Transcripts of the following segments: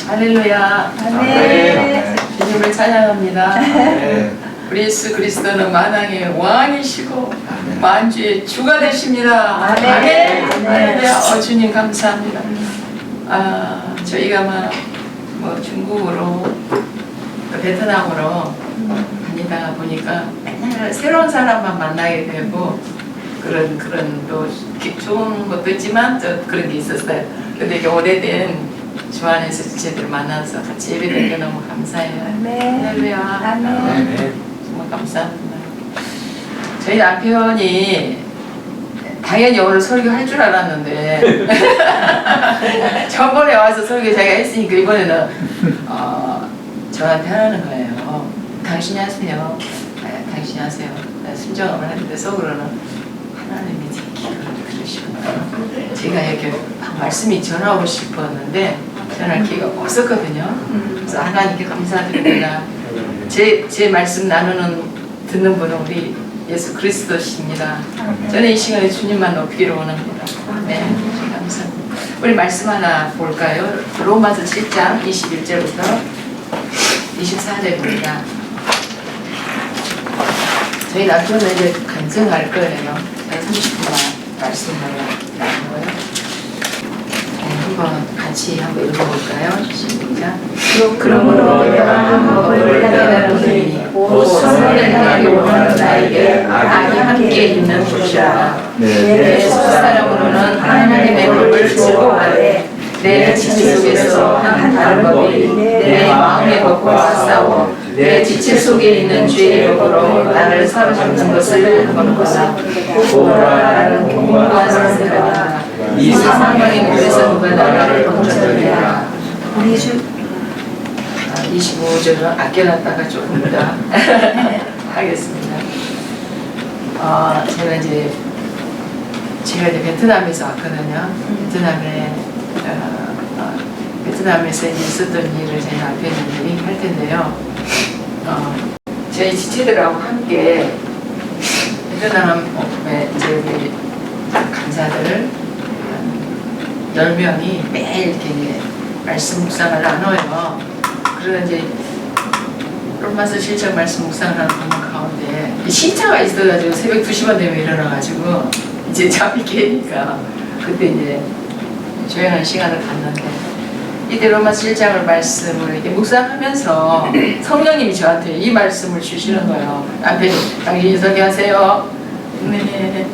할렐루야. 아멘. 주님을 찬양합니다. 아멘. 우리 예수 그리스도는 만왕의 왕이시고 만주의 주가 되십니다. 아멘. 아멘. 할렐루야. 주님 감사합니다. 저희가 뭐 중국으로 또 베트남으로 다니다가 보니까 맨날 새로운 사람만 만나게 되고 그런 또 좋은 것도 있지만 또 그런 게 있었어요. 근데 이게 오래된 주 안에서 지체들 만나서 같이 예배드리는 게 너무 감사해요. 아멘. 할렐루야. 아멘. 정말 감사합니다. 저희 남편이 당연히 오늘 설교할 줄 알았는데 저번에 와서 설교 자기가 했으니까 이번에는 저한테 하라는 거예요. 당신이 하세요. 당신이 하세요. 순정음을 하는데 속으로는 하나님이 제 기도를 들으시구나. 제가 이렇게 말씀이 전하고 싶었는데 전할 기회가 없었거든요. 그래서 하나님께 감사드립니다. 제 말씀 듣는 분은 우리 예수 그리스도십니다. 저는 이 시간에 주님만 높이기로 원합니다. 네, 감사합니다. 우리 말씀 하나 볼까요? 로마서 7장 21절부터 24절입니다. 저희 남편은 이제 간증할 거예요. 30분만 말씀을 나누고요. 한번 같이 한번 읽어볼까요? 시작. 그러므로 내가 법을 깨달으니 곧 선을 행하기 원하는 나에게 악이 함께 있는 것이라. 내 속사람으로는 하나님의 법을 즐거워하되 내 지체 속에서 한 다른 법이 내 마음의 법과 싸워 내 지체 속에 있는 죄의 법으로 나를 사로잡는 것을 보는 것은 보라 나는 공부한 상태라. 이 사망의 문에서 누가 나를 건져내리라. 25절은 아껴놨다가 조금 이따 하겠습니다. 제가 이제 베트남에서 왔거든요. 베트남에서 있었던 일을 제 남편이 얘기할 텐데요. 저희 지체들하고 함께 베트남에 이제 우리 간사들 10명이 매일 이렇게 말씀 묵상을 나눠요. 그래서 이제 로마서 7장 말씀 묵상을 하는 가운데 신차가 있어가지고 새벽 2시만 되면 일어나가지고 이제 잠이 깨니까 그때 이제 조용한 시간을 갖는데 이때 로마서 7장을 말씀을 이렇게 묵상하면서 성령님이 저한테 이 말씀을 주시는 거예요. 남편이 당신이 설교하세요. 네.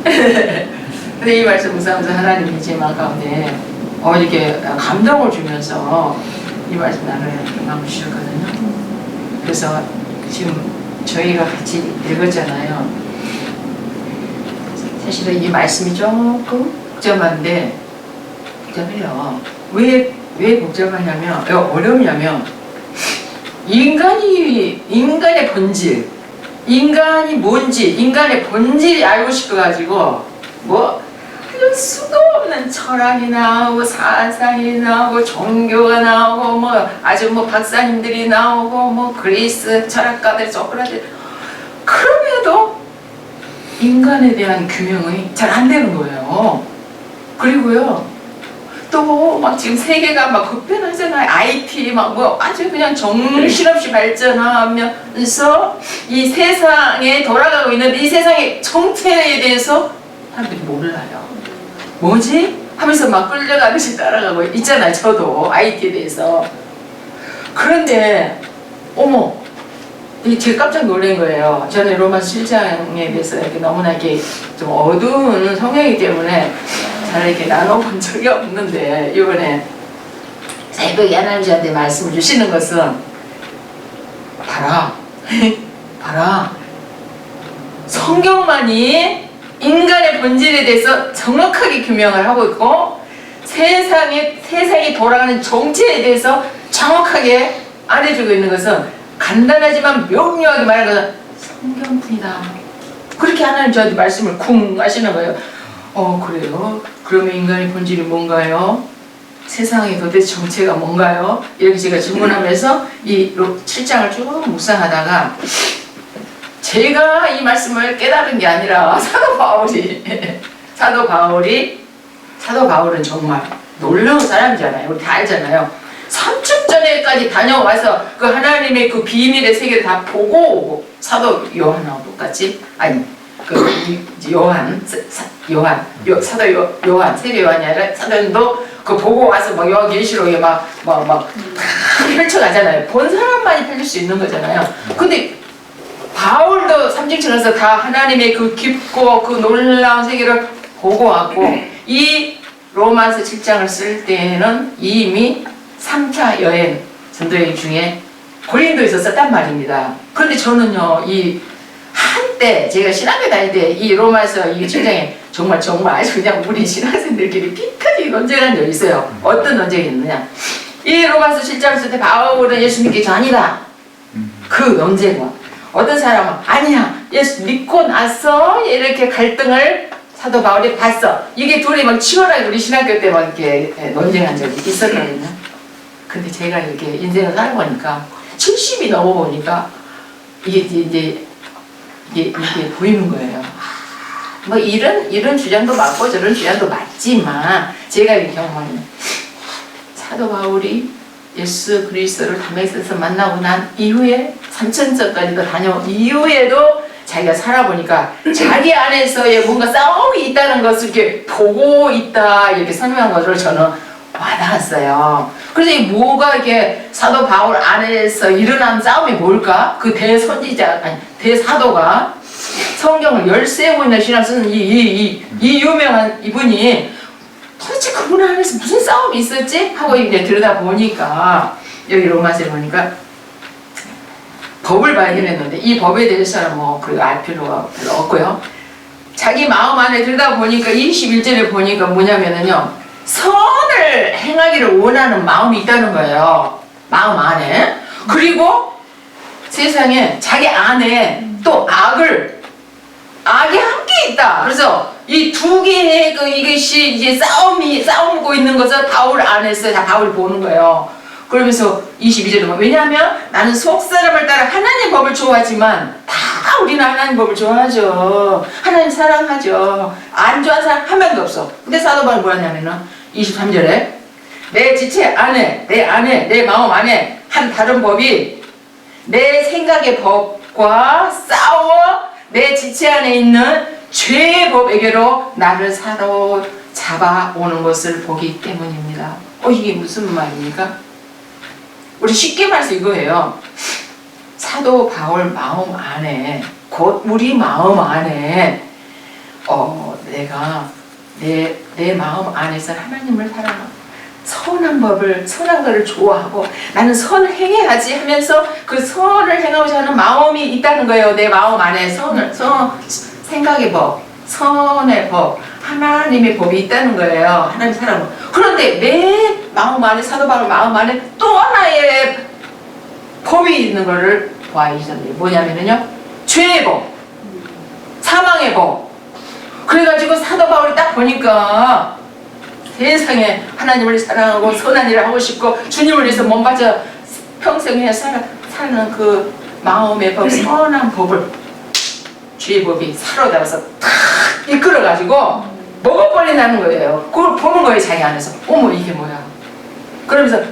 근데 이 말씀 묵상하면서 하나님이 제 마음 가운데 이렇게 감동을 주면서 이 말씀 나를 마음을 주셨거든요. 그래서 지금 저희가 같이 읽었잖아요. 사실은 이 말씀이 조금 복잡한데 복잡해요. 왜 복잡하냐면 어렵냐면 인간의 본질, 인간이 뭔지 인간의 본질이 알고 싶어가지고 아주 수도 없는 철학이 나오고 사상이 나오고 종교가 나오고 아주 박사님들이 나오고 그리스 철학가들 소크라테스 그럼에도 인간에 대한 규명이 잘 안 되는 거예요. 그리고요 또 지금 세계가 급변하잖아요. IT 아주 그냥 정신없이 발전하면서 이 세상에 돌아가고 있는 이 세상의 정체에 대해서 사람들이 몰라요. 뭐지? 하면서 끌려가듯이 따라가고 있잖아요. 저도 IT에 대해서. 그런데 제가 깜짝 놀란 거예요. 저는 로마서 7장에 대해서 이렇게 너무나 이렇게 좀 어두운 성향이기 때문에 잘 이렇게 나눠본 적이 없는데 이번에 새벽에 하나님 저한테 말씀을 주시는 것은 봐라 성경만이 인간의 본질에 대해서 정확하게 규명을 하고 있고 세상이 돌아가는 정체에 대해서 정확하게 알려주고 있는 것은 간단하지만 명료하게 말하는 것은 성경뿐이다. 그렇게 하나님 저한테 말씀을 쿵 하시는 거예요. 그래요? 그러면 인간의 본질이 뭔가요? 세상의 도대체 정체가 뭔가요? 이렇게 제가 질문하면서 이 7장을 쭉 묵상하다가 제가 이 말씀을 깨달은 게 아니라 사도 바울은 정말 놀라운 사람이잖아요. 우리 다 알잖아요. 3주 전에 때까지 다녀와서 그 하나님의 그 비밀의 세계를 다 보고 오고 사도 요한하고 똑같이 아니 요한 사도 요한 세례 요한이 아니라 사도도 그 보고 와서 막 요한계시록에 막 펼쳐가잖아요. 본 사람만이 펼칠 수 있는 거잖아요. 근데 바울도 삼층천에서 다 하나님의 그 깊고 그 놀라운 세계를 보고 왔고 이 로마서 7장을 쓸 때는 이미 3차 여행 전도여행 중에 고린도에 있었단 말입니다. 그런데 저는요 이 한때 제가 신학교 다닐 때 이 로마서 이 7장에 정말 그냥 우리 신학생들끼리 피카지 논쟁한 적이 있어요. 어떤 논쟁이 있느냐, 이 로마서 7장을 쓸 때 바울은 예수 믿기 전이다 그 논쟁과 어떤 사람은 아니야 예수 믿고 나서 이렇게 갈등을 사도 바울이 봤어. 이게 둘이 막 치열하게 우리 신학교 때 막 이렇게 논쟁한 적이 있었거든요. 근데 제가 이렇게 인생을 살아보니까 70이 넘어보니까 이게 보이는 거예요. 뭐 이런 주장도 맞고 저런 주장도 맞지만 제가 이렇게 경험하는 사도 바울이 예수 그리스도를 다메섹에서 만나고 난 이후에 3천전까지도 다녀온 이후에도 자기가 살아보니까 자기 안에서의 뭔가 싸움이 있다는 것을 이렇게 보고 있다 이렇게 설명한 것을 저는 와닿았어요. 그래서 이 뭐가 이게 사도 바울 안에서 일어난 싸움이 뭘까? 그 대선지자 아니 대사도가 성경을 13권이나 신학 쓰는 이 유명한 이분이 도대체 그분 안에서 무슨 싸움이 있었지? 하고 이제 들여다보니까 여기 로마서에 보니까 법을 발견했는데 이 법에 대해서는 뭐 그리고 알 필요가 별로 없고요. 자기 마음 안에 들여다보니까 21절에 보니까 뭐냐면은요 선을 행하기를 원하는 마음이 있다는 거예요. 마음 안에. 그리고 세상에 자기 안에 또 악이 함께 있다. 그래서 이 두 개의 이것이 이제 싸우고 있는 것을 바울 안에서 다 바울이 보는 거예요. 그러면서 22절에 보면 왜냐하면 나는 속사람을 따라 하나님 법을 좋아하지만 다 우리는 하나님 법을 좋아하죠. 하나님 사랑하죠. 안 좋아하는 사람 한 명도 없어. 근데 사도 바울이 뭐냐면은 23절에 내 지체 안에 내 마음 안에 한 다른 법이 내 생각의 법과 싸워 내 지체 안에 있는 죄의 법에게로 나를 사로잡아 오는 것을 보기 때문입니다. 이게 무슨 말입니까? 우리 쉽게 말해서 이거예요. 사도 바울 마음 안에 곧 우리 마음 안에 내가 내 마음 안에서 하나님을 사랑하고 선한 거를 좋아하고 나는 선을 행해야지 하면서 그 선을 행하고자 하는 마음이 있다는 거예요. 내 마음 안에 생각의 법, 선의 법, 하나님의 법이 있다는 거예요. 하나님 사랑은. 그런데 내 마음 안에 사도 바울 마음 안에 또 하나의 법이 있는 거를 보아야죠. 뭐냐면요 죄의 법, 사망의 법. 그래가지고 사도 바울이 딱 보니까 세상에 하나님을 사랑하고 선한 일을 하고 싶고 주님을 위해서 몸바쳐 평생 해 사는 그 마음의 법, 선한 법을 죄의 법이 사로잡아서 탁 이끌어가지고 먹어버린다는 거예요. 그걸 보는 거예요. 자기 안에서. 어머 이게 뭐야. 그러면서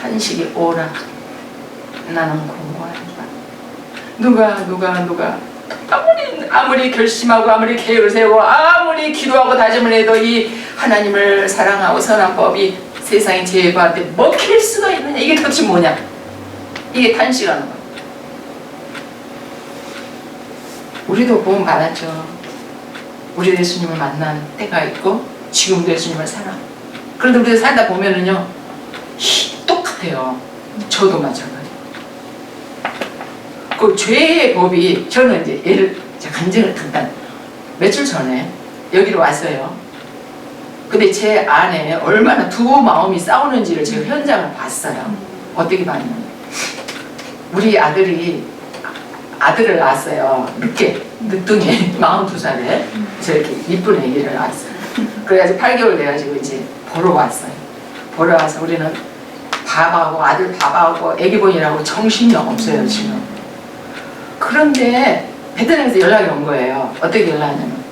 탄식이 오라. 나는 공고하니까 누가 아무리 결심하고 아무리 계획을 세우고 아무리 기도하고 다짐을 해도 이 하나님을 사랑하고 선한 법이 세상의 죄과한테 먹힐 수가 있느냐. 이게 도대체 뭐냐. 이게 탄식하는 거예요. 우리도 보험 많았죠. 우리 예수님을 만난 때가 있고 지금도 예수님을 살아. 그런데 우리가 살다 보면은요 똑같아요. 저도 마찬가지. 그 죄의 법이 저는 이제 제가 간증을 잠깐 며칠 전에 여기로 왔어요. 근데 제 안에 얼마나 두 마음이 싸우는지를 제가 현장을 봤어요. 어떻게 봤냐면 우리 아들을 낳았어요. 늦둥이 42살에 저렇게 이쁜 애기를 낳았어요. 그래가지고 8개월 돼가지고 이제 보러 왔어요. 보러 와서 우리는 아들 밥하고 애기 보이라고 정신이 없어요 지금. 그런데 베트남에서 연락이 온 거예요. 어떻게 연락하냐면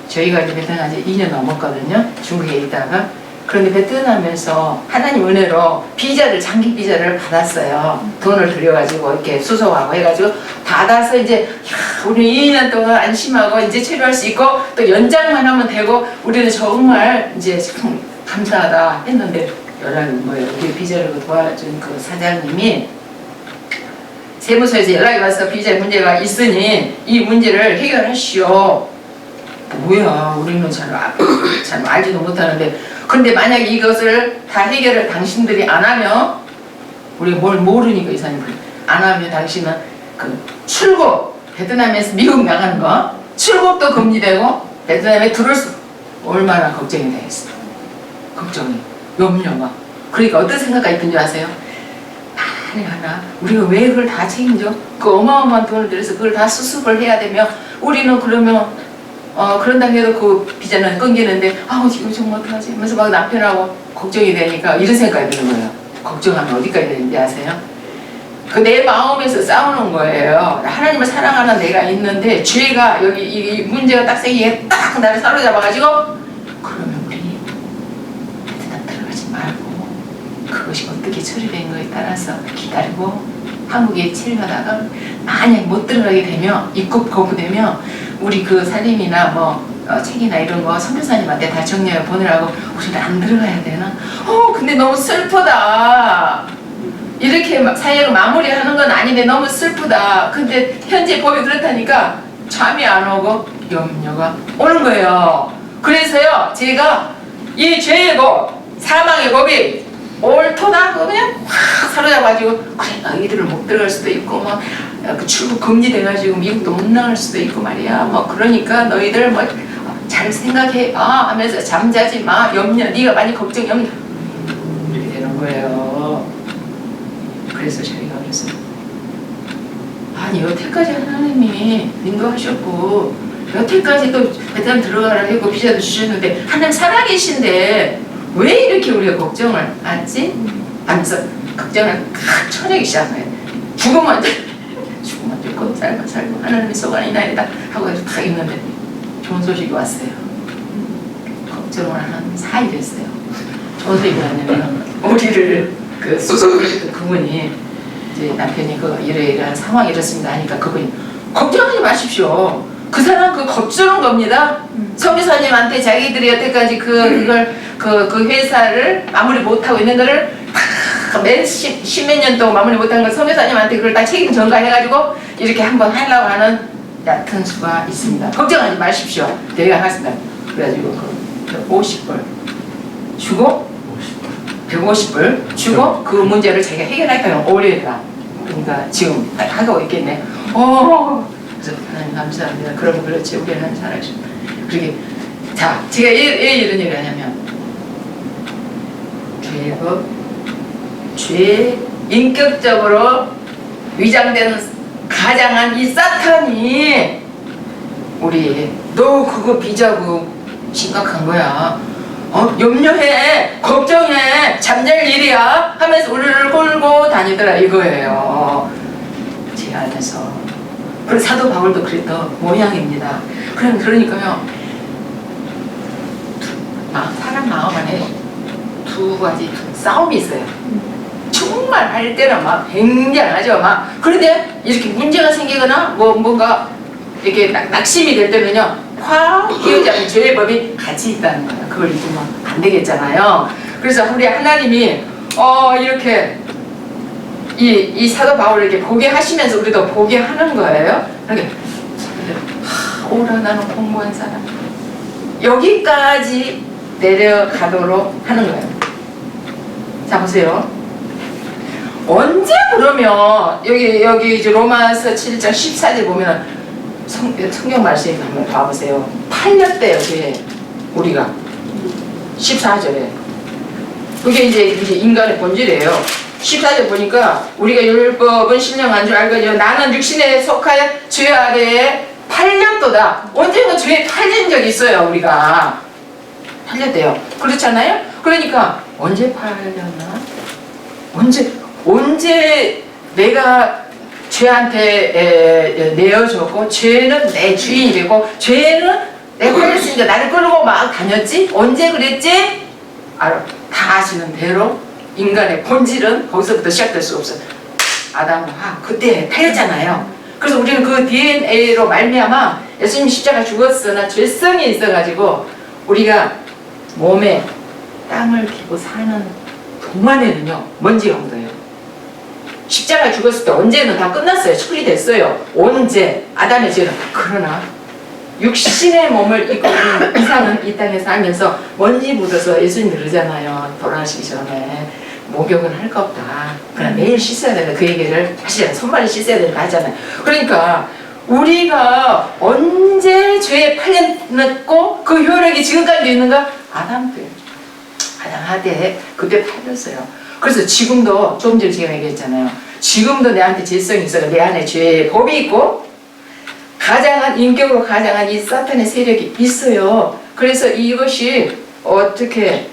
저희가 이제 베트남 이제 2년 넘었거든요. 중국에 있다가 그런데 베트남에서 하나님 은혜로 비자를, 장기 비자를 받았어요. 돈을 들여가지고 이렇게 수속하고 해가지고 받아서 이제 야, 우리 2년 동안 안심하고 이제 체류할 수 있고 또 연장만 하면 되고 우리는 정말 이제 참 감사하다 했는데 연락이 온 거예요. 우리 비자를 도와준 그 사장님이 세무서에서 연락이 와서 비자 문제가 있으니 이 문제를 해결하시오. 뭐야, 우리는 잘 알지도 못하는데, 근데 만약에 이것을 다 해결을 당신들이 안 하면, 우리가 뭘 모르니까 이사님 안 하면 당신은 그 출국, 베트남에서 미국 나가는 거, 출국도 금지되고 베트남에 들어올 수 얼마나 걱정이 되겠어. 걱정이, 염려가. 그러니까 어떤 생각가 있던 줄 아세요? 아니 하나, 우리가 왜 그걸 다 책임져? 그 어마어마한 돈을 들여서 그걸 다 수습을 해야 되며, 우리는 그러면 그런다 해도 그 비자는 끊기는데 이거 정말 어떡하지? 하면서 막 남편하고 걱정이 되니까 이런 생각이 드는 거예요. 걱정하면 어디까지 되는지 아세요? 그 내 마음에서 싸우는 거예요. 하나님을 사랑하는 내가 있는데 죄가 여기 이 문제가 딱 생기게 딱 나를 사로잡아가지고 그러면 우리 베트남 들어가지 말고 그것이 어떻게 처리된 거에 따라서 기다리고 한국에 체류하다가 만약 못 들어가게 되면 입국 거부되면 우리 그 살림이나 책이나 이런 거 선교사님한테 다 정리해 보내라고 우리는 안 들어가야 되나? 근데 너무 슬프다. 이렇게 사역을 마무리하는 건 아닌데 너무 슬프다. 근데 현재 법이 그렇다니까 잠이 안 오고 염려가 오는 거예요. 그래서요, 제가 이 죄의 법, 사망의 법이 옳도다 그냥 확 사로잡아가지고 그래 너희들을 못 들어갈 수도 있고 그 출국 금지돼가지고 미국도 못 나갈 수도 있고 말이야 그러니까 너희들 잘 생각해 하면서 잠자지 마 염려 네가 많이 걱정 염려 이렇게 되는 거예요. 그래서 저희가 그랬어요. 아니 여태까지 하나님이 인도하셨고 여태까지 또 베트남 들어가라 했고 비자도 주셨는데 하나님 살아계신데 왜 이렇게 우리가 걱정을 하지? 하면서 걱정을 칵 쳐내기 시작한 거예요. 죽으면 죽고 살면 살고 하나님의 소관이 나이다 하고 딱 있는데 좋은 소식이 왔어요. 걱정을 하는 사이 됐어요. 좋은 소식이 왔냐면 우리를 그 수속을 그분이 이제 남편이 이러이러한 상황이 이렇습니다 하니까 그분이 걱정하지 마십시오. 그 사람 겁주는 겁니다. 선교사님한테 자기들이 여태까지 그걸 그 회사를 마무리 못하고 있는 거를 십몇 년 동안 마무리 못한 걸 선교사님한테 그걸 다 책임 전가해가지고 이렇게 한번 하려고 하는 얕은 수가 있습니다. 걱정하지 마십시오. 내가 하겠습니다. 그래가지고 50불 주고 150불 주고 그 문제를 자기가 해결할까요? 오래라. 그러니까 지금 하고 있겠네. 그래서 하나님 감사합니다. 그러면 그렇지 우리 하나님 살아주십니다. 그러게 자 제가 왜 이런 얘기를 하냐면 죄 인격적으로 위장되는 가장한 이 사탄이 우리 너 그거 비자고 심각한 거야. 염려해 걱정해 잠잘 일이야 하면서 우리를 끌고 다니더라 이거예요. 제 안에서. 그래서 사도 바울도 그랬던 모양입니다. 그러니까요. 사람 마음 안에 두 가지 싸움이 있어요. 정말 할 때는 굉장하죠. 그런데 이렇게 문제가 생기거나 뭔가 이렇게 낙심이 될 때는요. 확 끼우지 않는 죄의 법이 같이 있다는 거예요. 그걸 잊으면 안 되겠잖아요. 그래서 우리 하나님이 이렇게 이 사도 바울을 이렇게 보게 하시면서 우리도 보게 하는 거예요. 이렇게 오라 나는 공부한 사람 여기까지 내려가도록 하는 거예요. 자 보세요. 언제 그러면 여기 이제 로마서 7장 14절 보면 성경 말씀 한번 봐보세요. 팔렸대요, 그게 우리가 14절에 그게 이제 인간의 본질이에요. 14절 보니까 우리가 율법은 신령한 줄 알거니와 나는 육신에 속하여 죄 아래에 팔렸도다. 언젠가 죄에 팔린 적이 있어요. 우리가 팔렸대요. 그렇잖아요. 그러니까 언제 팔렸나? 언제 내가 죄한테 내어줬고 죄는 내 주인이 되고 죄는 내가 팔렸으니까 나를 끌고 막 다녔지? 언제 그랬지? 다 아시는 대로 인간의 본질은 거기서부터 시작될 수 없어요. 아담과 그때 팔렸잖아요. 그래서 우리는 그 DNA로 말미암아 예수님이 십자가 죽었으나 죄성이 있어가지고 우리가 몸에 땅을 기고 사는 동안에는요 먼지가 묻어요. 십자가 죽었을 때 언제는 다 끝났어요. 처리됐어요. 언제 아담의 죄는. 그러나 육신의 몸을 입고 있는 이상은 이 땅에 살면서 먼지 묻어서 예수님이 그러잖아요. 돌아가시기 전에 목욕은 할 거 없다. 그냥 매일 씻어야 된다. 그 얘기를 하시잖아요. 손발이 씻어야 된다 하잖아요. 그러니까 우리가 언제 죄에 팔렸고 그 효력이 지금까지도 있는가? 아담 때. 아담 하대 그때 팔렸어요. 그래서 지금도 좀 전에 제가 얘기했잖아요. 지금도 내한테 죄성이 있어요. 내 안에 죄의 법이 있고 가장한 인격으로 가장한 이 사탄의 세력이 있어요. 그래서 이것이 어떻게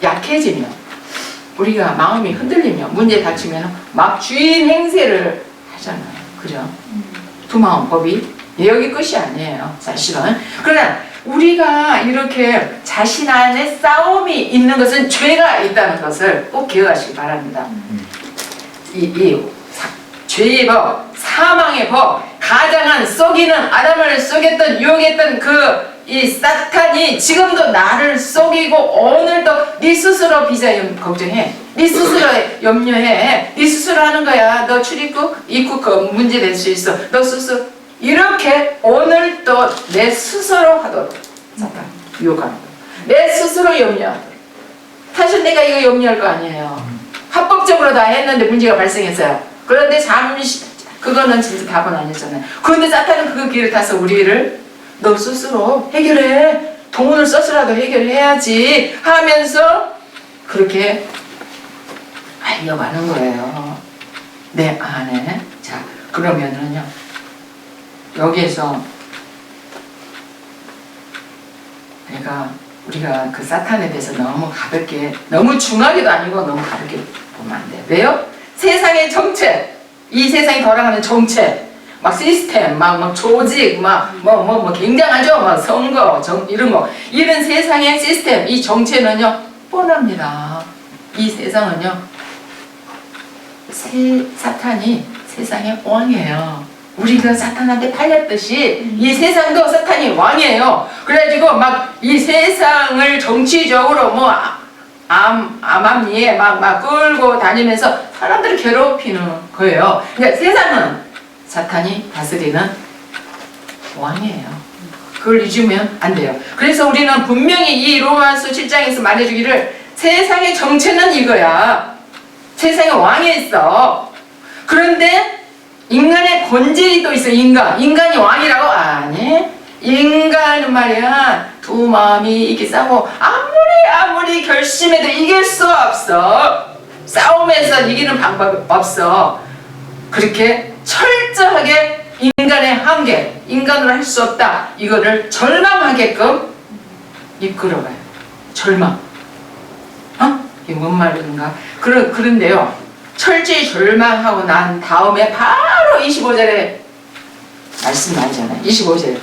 약해지면 우리가 마음이 흔들리면 문제 닥치면 막 주인 행세를 하잖아요. 그죠? 두 마음 법이 여기 끝이 아니에요. 사실은. 그러나 우리가 이렇게 자신 안에 싸움이 있는 것은 죄가 있다는 것을 꼭 기억하시기 바랍니다. 죄의 법, 사망의 법, 가장한 썩이는 아담을 썩였던 유혹했던 이 사탄이 지금도 나를 속이고 오늘도 네 스스로 비자 걱정해. 네 스스로 염려해. 네 스스로 하는 거야. 너 출입국, 입국 문제 될 수 있어. 너 스스로 이렇게 오늘도 내 스스로 하도록 사탄 유혹하는 거야. 내 스스로 염려하도록. 사실 내가 이거 염려할 거 아니에요. 합법적으로 다 했는데 문제가 발생했어요. 그런데 잠시 그거는 진짜 답은 아니었잖아요. 그런데 사탄은 그 길을 타서 우리를 너 스스로 해결해. 돈을 써서라도 해결해야지 하면서 그렇게 알려가는 거예요. 내 안에. 자, 그러면은요. 여기에서 우리가 그 사탄에 대해서 너무 가볍게, 너무 중하게도 아니고 너무 가볍게 보면 안 돼요. 왜요? 세상의 정체, 이 세상이 돌아가는 정체, 막 시스템, 막 조직, 굉장하죠? 막 선거, 이런 세상의 시스템, 이 정체는요, 뻔합니다. 이 세상은요, 사탄이 세상의 왕이에요. 우리가 사탄한테 팔렸듯이 이 세상도 사탄이 왕이에요. 그래가지고 막 이 세상을 정치적으로 암암리에 막 끌고 다니면서 사람들을 괴롭히는 거예요. 그러니까 세상은 사탄이 다스리는 왕이에요. 그걸 잊으면 안 돼요. 그래서 우리는 분명히 이 로마서 7장에서 말해주기를 세상의 정체는 이거야. 세상의 왕이 있어. 그런데 인간의 본질이 또 있어. 인간이 왕이라고? 아니. 인간은 말이야 두 마음이 이렇게 싸우고 아무리 결심해도 이길 수 없어. 싸움에서 이기는 방법이 없어. 그렇게 철저하게 인간의 한계, 인간으로 할 수 없다. 이거를 절망하게끔 이끌어가요. 절망. 이게 뭔 말인가? 그런데요. 철저히 절망하고 난 다음에 바로 25절에 말씀 나오잖아요. 25절.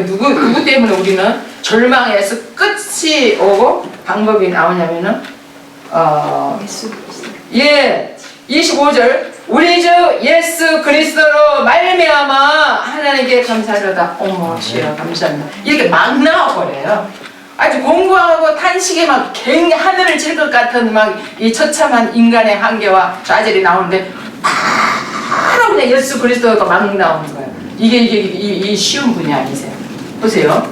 누구 때문에 우리는 절망에서 끝이 오고 방법이 나오냐면은, 예, 25절. 우리 주 예수 그리스도로 말미암아 하나님께 감사하다. 어머, 주여 감사합니다. 이렇게 막 나와버려요. 아주 공부하고 탄식에 막 하늘을 찔 것 같은 이 처참한 인간의 한계와 좌절이 나오는데 바로 그냥 예수 그리스도가 막 나오는 거예요. 이게 쉬운 분이 아니세요. 보세요.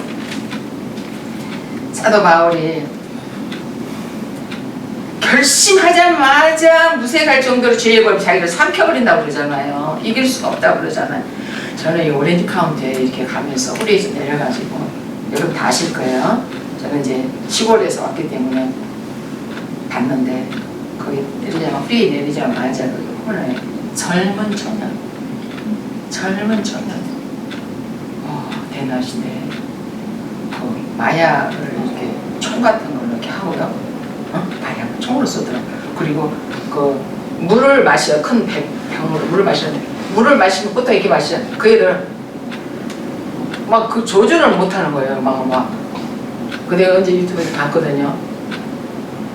사도 바울이 결심하자마자 무색할 정도로 죄의 법이 자기를 삼켜버린다고 그러잖아요. 이길 수가 없다고 그러잖아요. 저는 이 오렌지 카운티에 이렇게 가면서 후리에서 내려가지고 여러분 다 아실 거예요. 저는 이제 시골에서 왔기 때문에 봤는데 거기 후리에 내리자마자 그 코너에 젊은 청년 대낮인데 그 마약을 이렇게 총 같은 걸 이렇게 하고요. 마약을 총으로 쏘더라고요. 그리고 그 물을 마셔. 큰 병으로 물을 마시는데 물을 마시면 보통 이렇게 마시잖아요. 그 애들 막 그 조준을 못 하는 거예요. 그 내가 언제 유튜브에서 봤거든요.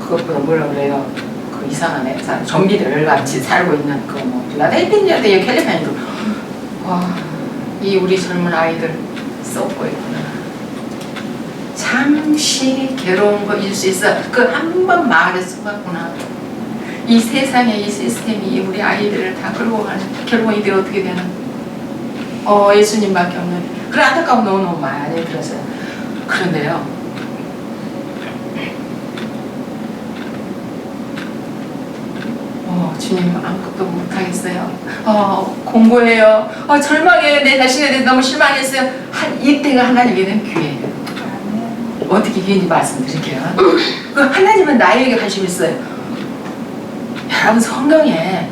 그것보다 뭐라 그래요? 그 이상한 애, 좀비들 같이 살고 있는 그 뭐 필라델피아의 캘리포니아도 와, 이 우리 젊은 아이들 썩고 있구나. 잠시 괴로운 거 잊을 수 있어. 그 한 번 말에 쏘았구나. 이 세상에 이 시스템이 우리 아이들을 다 끌고 가는, 결국 이들이 어떻게 되는? 예수님밖에 없는 그런 안타까운 너무너무 많이 들었어요. 그런데요, 주님 아무것도 못하겠어요. 공부해요. 절망해요. 내 자신에 대해서 너무 실망했어요. 이때가 하나님에게는 기회예요. 어떻게 기회인지 말씀드릴게요. 그 하나님은 나에게 관심 있어요. 여러분 성경에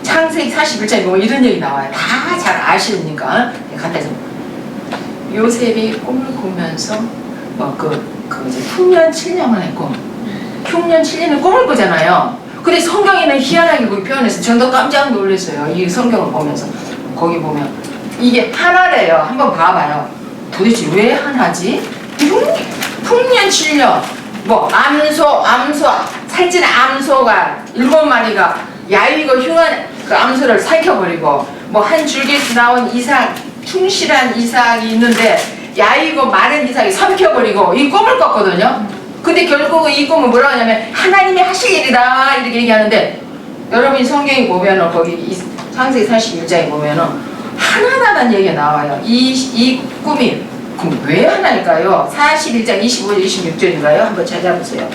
창세기 41장에 보면 이런 얘기 나와요. 다 잘 아시니까 간단해서 요셉이 꿈을 꾸면서 이제 흉년 7년을 했고 흉년 7년을 꿈을 꾸잖아요. 근데 성경에는 희한하게 그렇게 표현해서 저도 깜짝 놀랐어요. 이 성경을 보면서 거기 보면 이게 하나래요. 한번 봐봐요. 도대체 왜 하나지? 흉년 7년 뭐 암소 살찐 암소가 7마리가 야위고 흉한 그 암소를 살켜버리고 뭐 한 줄기에서 나온 이삭 충실한 이삭이 있는데 야위고 마른 이삭이 삼켜버리고 이 꿈을 꿨거든요. 근데 결국은 이 꿈은 뭐라고 하냐면 하나님이 하실 일이다 이렇게 얘기하는데 여러분이 성경에 보면은 거기 창세기 41장에 보면은 하나다는 얘기가 나와요. 이 꿈이 그럼 왜 하나일까요? 41장 25절 26절인가요? 한번 찾아보세요.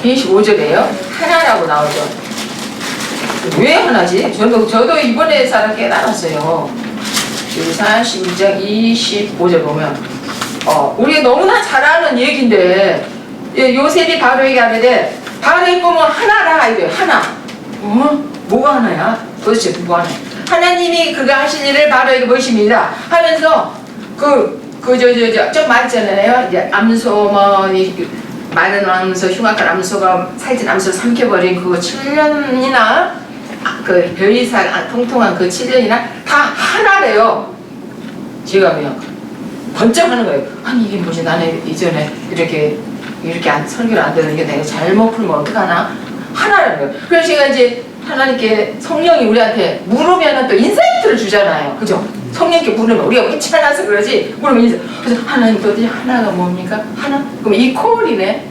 25절이에요. 하나라고 나오죠. 왜 하나지? 저도 이번에 사람 깨달았어요. 41장 25절 보면 우리가 너무나 잘 아는 얘기인데 요셉이 바로에게 하는데 바로의 꿈은 하나라 이래요. 하나. 뭐가 하나야? 도대체 누가 하나야? 하나님이 그가 하신 일을 바로에게 보십니다 하면서 좀 말했잖아요. 이제 암소 많은 암소 흉악한 암소가 살찐 암소를 삼켜버린 그거 7년이나 그 별이삭 통통한 그 7년이나 다 하나래요. 제가 그냥 번쩍 하는 거예요. 아니 이게 뭐지? 나는 이전에 이렇게 설교를 안 되는 게 내가 잘못 풀면 어떡하나? 하나라는 거예요. 그래서 제가 이제 하나님께 성령이 우리한테 물으면 또 인사이트를 주잖아요. 그죠? 성령께 물으면 우리가 귀찮아서 그러지 물으면 인사. 그래서 하나님 도대체 하나가 뭡니까? 하나? 그럼 이 콜이네.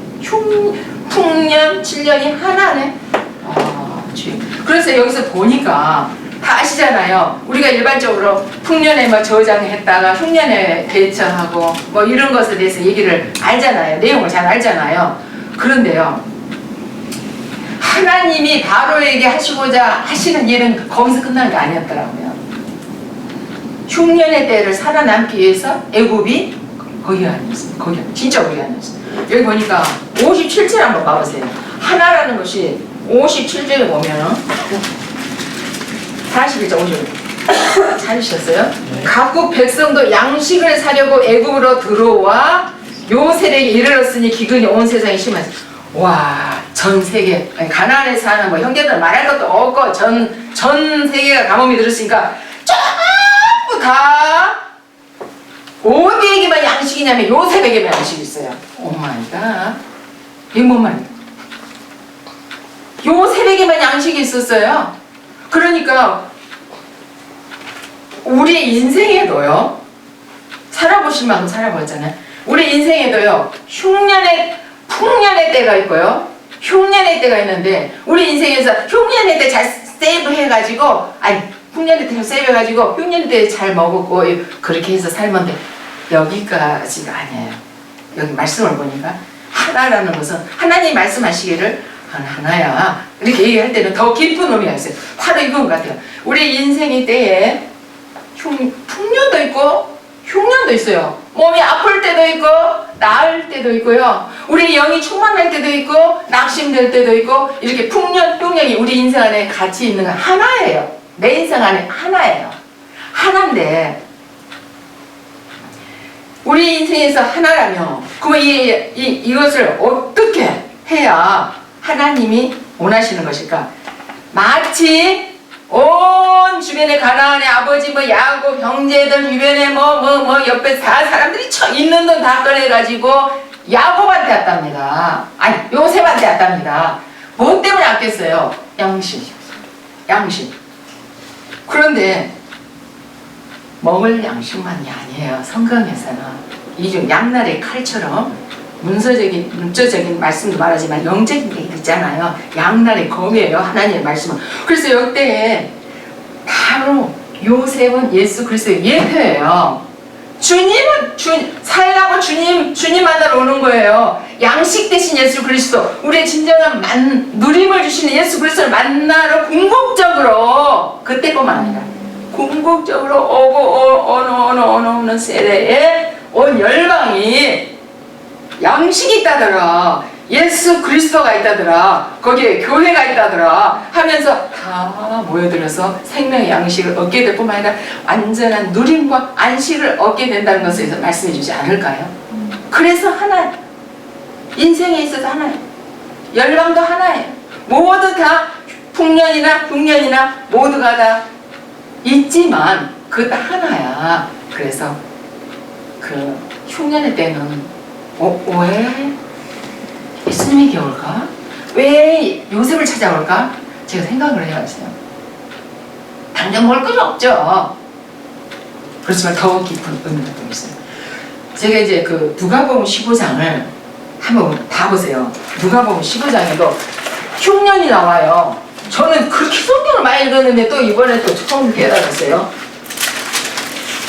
풍년 7년이 하나네. 그래서 여기서 보니까 다 아시잖아요. 우리가 일반적으로 풍년에 뭐 저장했다가 흉년에 대처하고 뭐 이런 것에 대해서 얘기를 알잖아요. 내용을 잘 알잖아요. 그런데요, 하나님이 바로에게 하시고자 하시는 일은 거기서 끝난 게 아니었더라고요. 흉년의 때를 살아남기 위해서 애굽이 거기가 아니었어요. 진짜 거기가 아니었어요. 여기 보니까 57절 한번 봐보세요. 하나라는 것이 57절에 보면은 41절 5절 찾으셨어요? 네. 각국 백성도 양식을 사려고 애굽으로 들어와 요셉에게 이르렀으니 기근이 온 세상에 심하지. 와, 전 세계 가나안에 사는 뭐 형제들 말할 것도 없고 전 세계가 가뭄이 들었으니까 전부 다 어디에게만 양식이냐면 요셉에게만 양식이 있어요. 오 마이 갓. 이게 뭔 말이야? 요셉에게만 양식이 있었어요. 그러니까 우리 인생에도요, 살아보실 만큼 살아보았잖아요. 우리 인생에도요, 풍년의 때가 있고요, 흉년의 때가 있는데 우리 인생에서 흉년의 때 잘 세이브해가지고 풍년의 때 잘 세이브해가지고 흉년의 때 잘 먹었고 그렇게 해서 살면 돼. 여기까지가 아니에요. 여기 말씀을 보니까 하나라는 것은 하나님이 말씀하시기를 하나야 이렇게 얘기할 때는 더 깊은 의미가 있어요. 바로 이건 것 같아요. 우리 인생의 때에 풍년도 있고 흉년도 있어요. 몸이 아플 때도 있고 나을 때도 있고요. 우리 영이 충만할 때도 있고 낙심될 때도 있고 이렇게 풍년, 흉년이 우리 인생 안에 같이 있는 건 하나예요. 내 인생 안에 하나예요. 하나인데 우리 인생에서 하나라면 그러면 이것을 어떻게 해야 하나님이 원하시는 것일까? 마치 온 주변에 가나안의 아버지 뭐 야곱 형제들 주변에 뭐 옆에 다 사람들이 있는 돈 다 꺼내가지고 야곱한테 왔답니다. 아니 요셉한테 왔답니다. 뭐 때문에 왔겠어요? 양식. 그런데 먹을 양식만이 아니에요. 성경에서는 이중 양날의 칼처럼 문자적인 말씀도 말하지만 영적인 게 있잖아요. 양날의 검이에요. 하나님의 말씀은. 그래서 이때에 바로 요셉은 예수 그리스도의 예표예요. 주님은 살라고 주님 만나러 오는 거예요. 양식 대신 예수 그리스도, 우리의 진정한 누림을 주시는 예수 그리스도를 만나러 궁극적으로, 그때뿐만 아니라 궁극적으로 어느 세대에 온 열방이 양식이 있다더라, 예수 그리스도가 있다더라, 거기에 교회가 있다더라 하면서 다 모여들어서 생명의 양식을 얻게 될 뿐만 아니라 완전한 누림과 안식을 얻게 된다는 것을 말씀해 주지 않을까요? 그래서 하나, 인생에 있어서 하나예요. 열방도 하나예요. 모두 다 풍년이나 흉년이나 모두가 다 있지만 그것도 하나야. 그래서 그 흉년의 때는 왜 예수님에게 올까? 왜 요셉을 찾아올까? 제가 생각을 해봤어요. 당장 올 것이 없죠. 그렇지만 더 깊은 의미가 또 있어요. 제가 이제 그 누가복음 15장을 한번 다 보세요. 누가복음 15장에도 흉년이 나와요. 저는 그렇게 성경을 많이 읽었는데 또 이번에 또 처음 깨달았어요.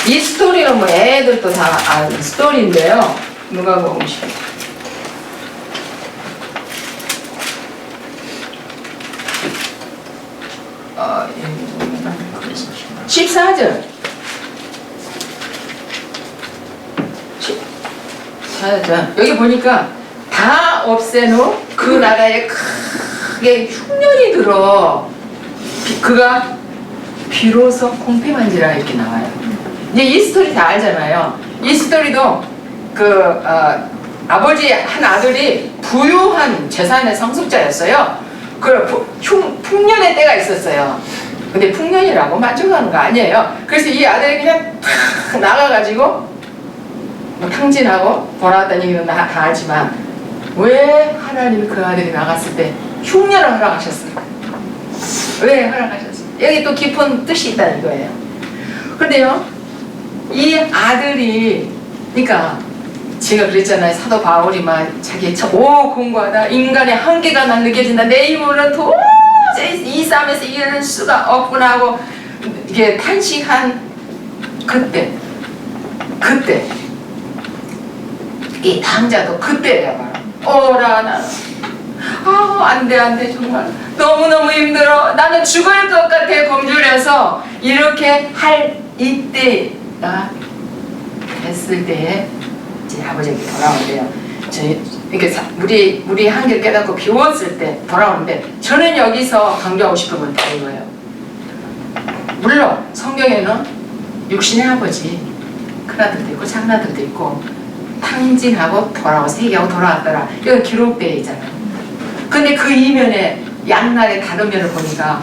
이 스토리는 뭐 애들도 다 아는 스토리인데요. 누가복음 15장. 14절. 14절. 여기 보니까 다 없앤 후 그 나라에 크게 흉년이 들어 그가 비로소 공패만지라 이렇게 나와요. 이제 이 스토리 다 알잖아요. 이 스토리도 아버지 한 아들이 부유한 재산의 상속자였어요. 풍년의 때가 있었어요. 근데 풍년이라고 만족하는 거 아니에요. 그래서 이 아들이 그냥 탁 나가가지고 뭐 탕진하고 돌아왔다는 얘기는 다 알지만 왜 하나님이 그 아들이 나갔을 때 흉년을 허락하셨을까? 왜 허락하셨을까? 여기 또 깊은 뜻이 있다는 거예요. 그런데요, 이 아들이, 그러니까 제가 그랬잖아요. 사도 바울이 막 자기 공부하다 인간의 한계가 난 느껴진다. 내 힘으로는 도저히 이 싸움에서 이길 수가 없구나 하고 이게 탄식한 그때 이 당자도 그때예요. 바로 나는 안돼 정말 너무너무 힘들어. 나는 죽을 것 같아. 굶주려서 이렇게 할 이때가 됐을 때에 이제 아버지에게 돌아오는데요. 우리 한결 깨닫고 비웠을 때 돌아오는데, 저는 여기서 강조하고 싶은 건 다 이거예요. 물론 성경에는 육신의 아버지, 큰아들도 있고 장아들도 있고 탕진하고 돌아오고 세계하고 돌아왔더라, 이건 기록되어 있잖아요. 근데 그 이면에 양날의 다른 면을 보니까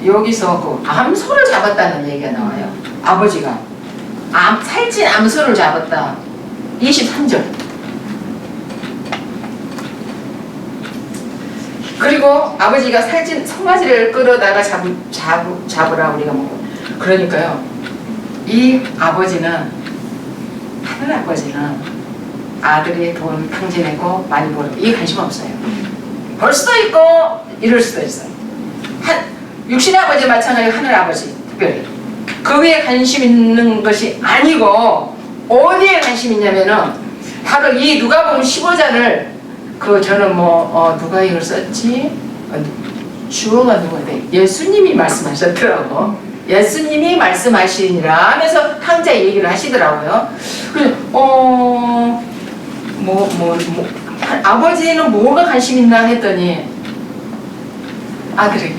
여기서 그 암소를 잡았다는 얘기가 나와요. 아버지가 살찐 암소를 잡았다. 23절. 그리고 아버지가 살찐 송아지를 끌어다가 잡으라 우리가 뭐. 그러니까요, 이 아버지는, 하늘 아버지는 아들이 돈 탕진했고 많이 벌어, 이게 관심 없어요. 벌 수도 있고 이럴 수도 있어요. 육신의 아버지 마찬가지로 하늘 아버지 특별히 거기에 관심 있는 것이 아니고 어디에 관심 있냐면은 바로 이 누가복음 15장을 저는 누가 이걸 썼지? 주어가 누구인데 예수님이 말씀하셨더라고. 예수님이 말씀하시니라 하면서 탕자의 얘기를 하시더라고요. 그래서 아버지는 뭐가 관심 있나 했더니 아들에게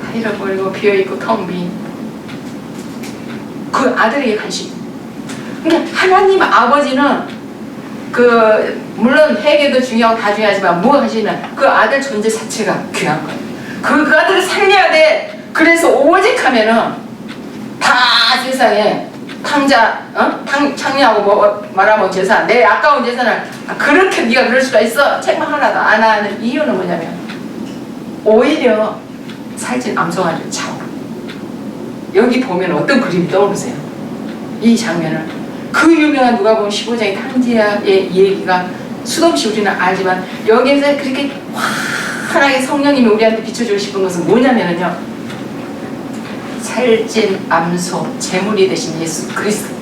다 잃어버리고 비어있고 텅 빈 그 아들에게 관심. 그러니까 하나님 아버지는 물론 회개도 중요하고 다 중요하지만 뭐 하시면 그 아들 존재 자체가 귀한 거예요. 그 아들을 살려야 돼. 그래서 오직 하면은 다 세상에 창녀하고 뭐 말하면 재산, 내 아까운 재산을 그렇게 네가 그럴 수가 있어? 책망 하나도 안 하는 이유는 뭐냐면 오히려 살찐 암송아지를 차오. 여기 보면 어떤 그림이 떠오르세요? 이 장면을 그 유명한 누가복음 15장의 탕지아의 얘기가 수없이 우리는 알지만 여기에서 그렇게 환하게 성령님이 우리한테 비춰주고 싶은 것은 뭐냐면요, 살찐 암소 제물이 되신 예수 그리스도,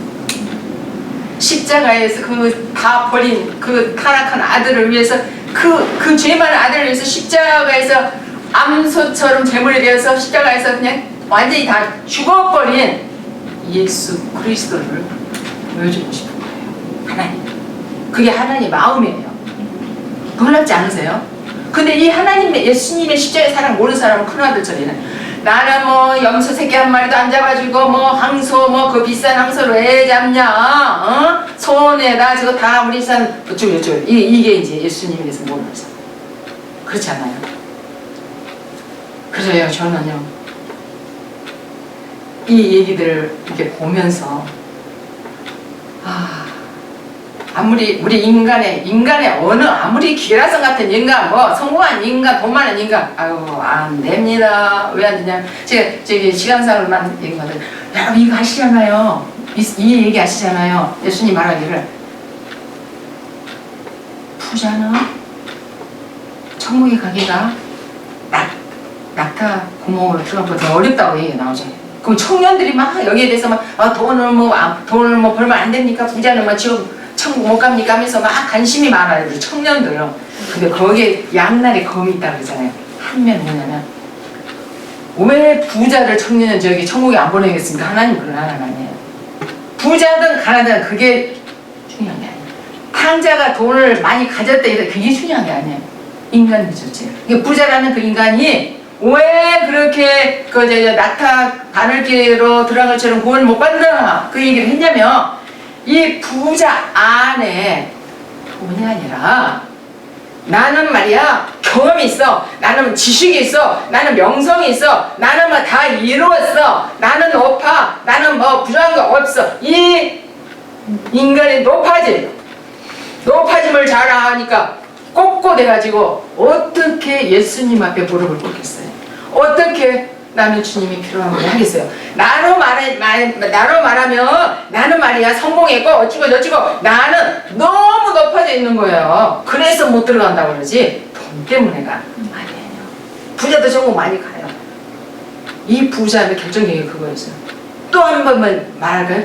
십자가에서 그 다 버린 그 타락한 아들을 위해서 그 죄 많은 아들을 위해서 십자가에서 암소처럼 제물이 되어서 십자가에서 그냥 완전히 다 죽어버린 예수 그리스도를 보여주고 싶은 거예요. 하나님, 그게 하나님의 마음이에요. 놀랍지 않으세요? 근데 이 하나님의 예수님의 십자가의 사랑 모르는 사람은 큰아들처리는 나는 뭐 염소 새끼 한 마리도 안 잡아주고 뭐 항소 뭐 그 비싼 항소를 왜 잡냐, 손에다 저거 다 우리 산 어쩌고 이게 이제 예수님에 대해서 모르는 사람. 그렇지 않아요? 그래요. 저는요 이 얘기들을 이렇게 보면서 아무리 우리 인간의 어느 아무리 기라성 같은 인간, 뭐 성공한 인간, 돈 많은 인간, 안 됩니다. 왜 안 되냐? 제가 저기 시간상으로만 얘기하거든. 여러분 이거 아시잖아요. 이 얘기 아시잖아요. 예수님 말하기를 부자는 천국에 가기가 낙타 구멍으로 들어가면 더 어렵다고 얘기가 나오잖아요. 그럼 청년들이 막 여기에 대해서 막 돈을 뭐 벌면 안 됩니까? 부자는 뭐 지금 천국 못 갑니까? 하면서 막 관심이 많아요. 청년들은. 근데 거기에 양날의 검이 있다고 그러잖아요. 한 면이 뭐냐면 왜 부자를 청년은 저기 천국에 안 보내겠습니까? 하나님 그런 하나님 아니에요. 부자든 가난하든 그게 중요한 게 아니에요. 탕자가 돈을 많이 가졌다 이래 그게 중요한 게 아니에요. 인간 자체. 부자라는 그 인간이 왜 그렇게 낙타 바늘길로 들어간 것처럼 구원을 못 받나 그 얘기를 했냐면 이 부자 안에 돈이 아니라 나는 말이야 경험이 있어, 나는 지식이 있어, 나는 명성이 있어, 나는 뭐 다 이루었어, 나는 높아, 나는 뭐 부정한 거 없어. 이 인간의 높아짐을 잘 아니까 꼿꼿해가지고 어떻게 예수님 앞에 무릎을 꿇겠어요? 어떻게 나는 주님이 필요한 걸 하겠어요? 나로 말하면 나는 말이야 성공했고 어쩌고 저쩌고 나는 너무 높아져 있는 거예요. 그래서 못 들어간다고 그러지 돈 때문에가 아니에요. 부자도 전국 많이 가요. 이 부자의 결정적인 게 그거였어요. 또 한 번만 말할까요?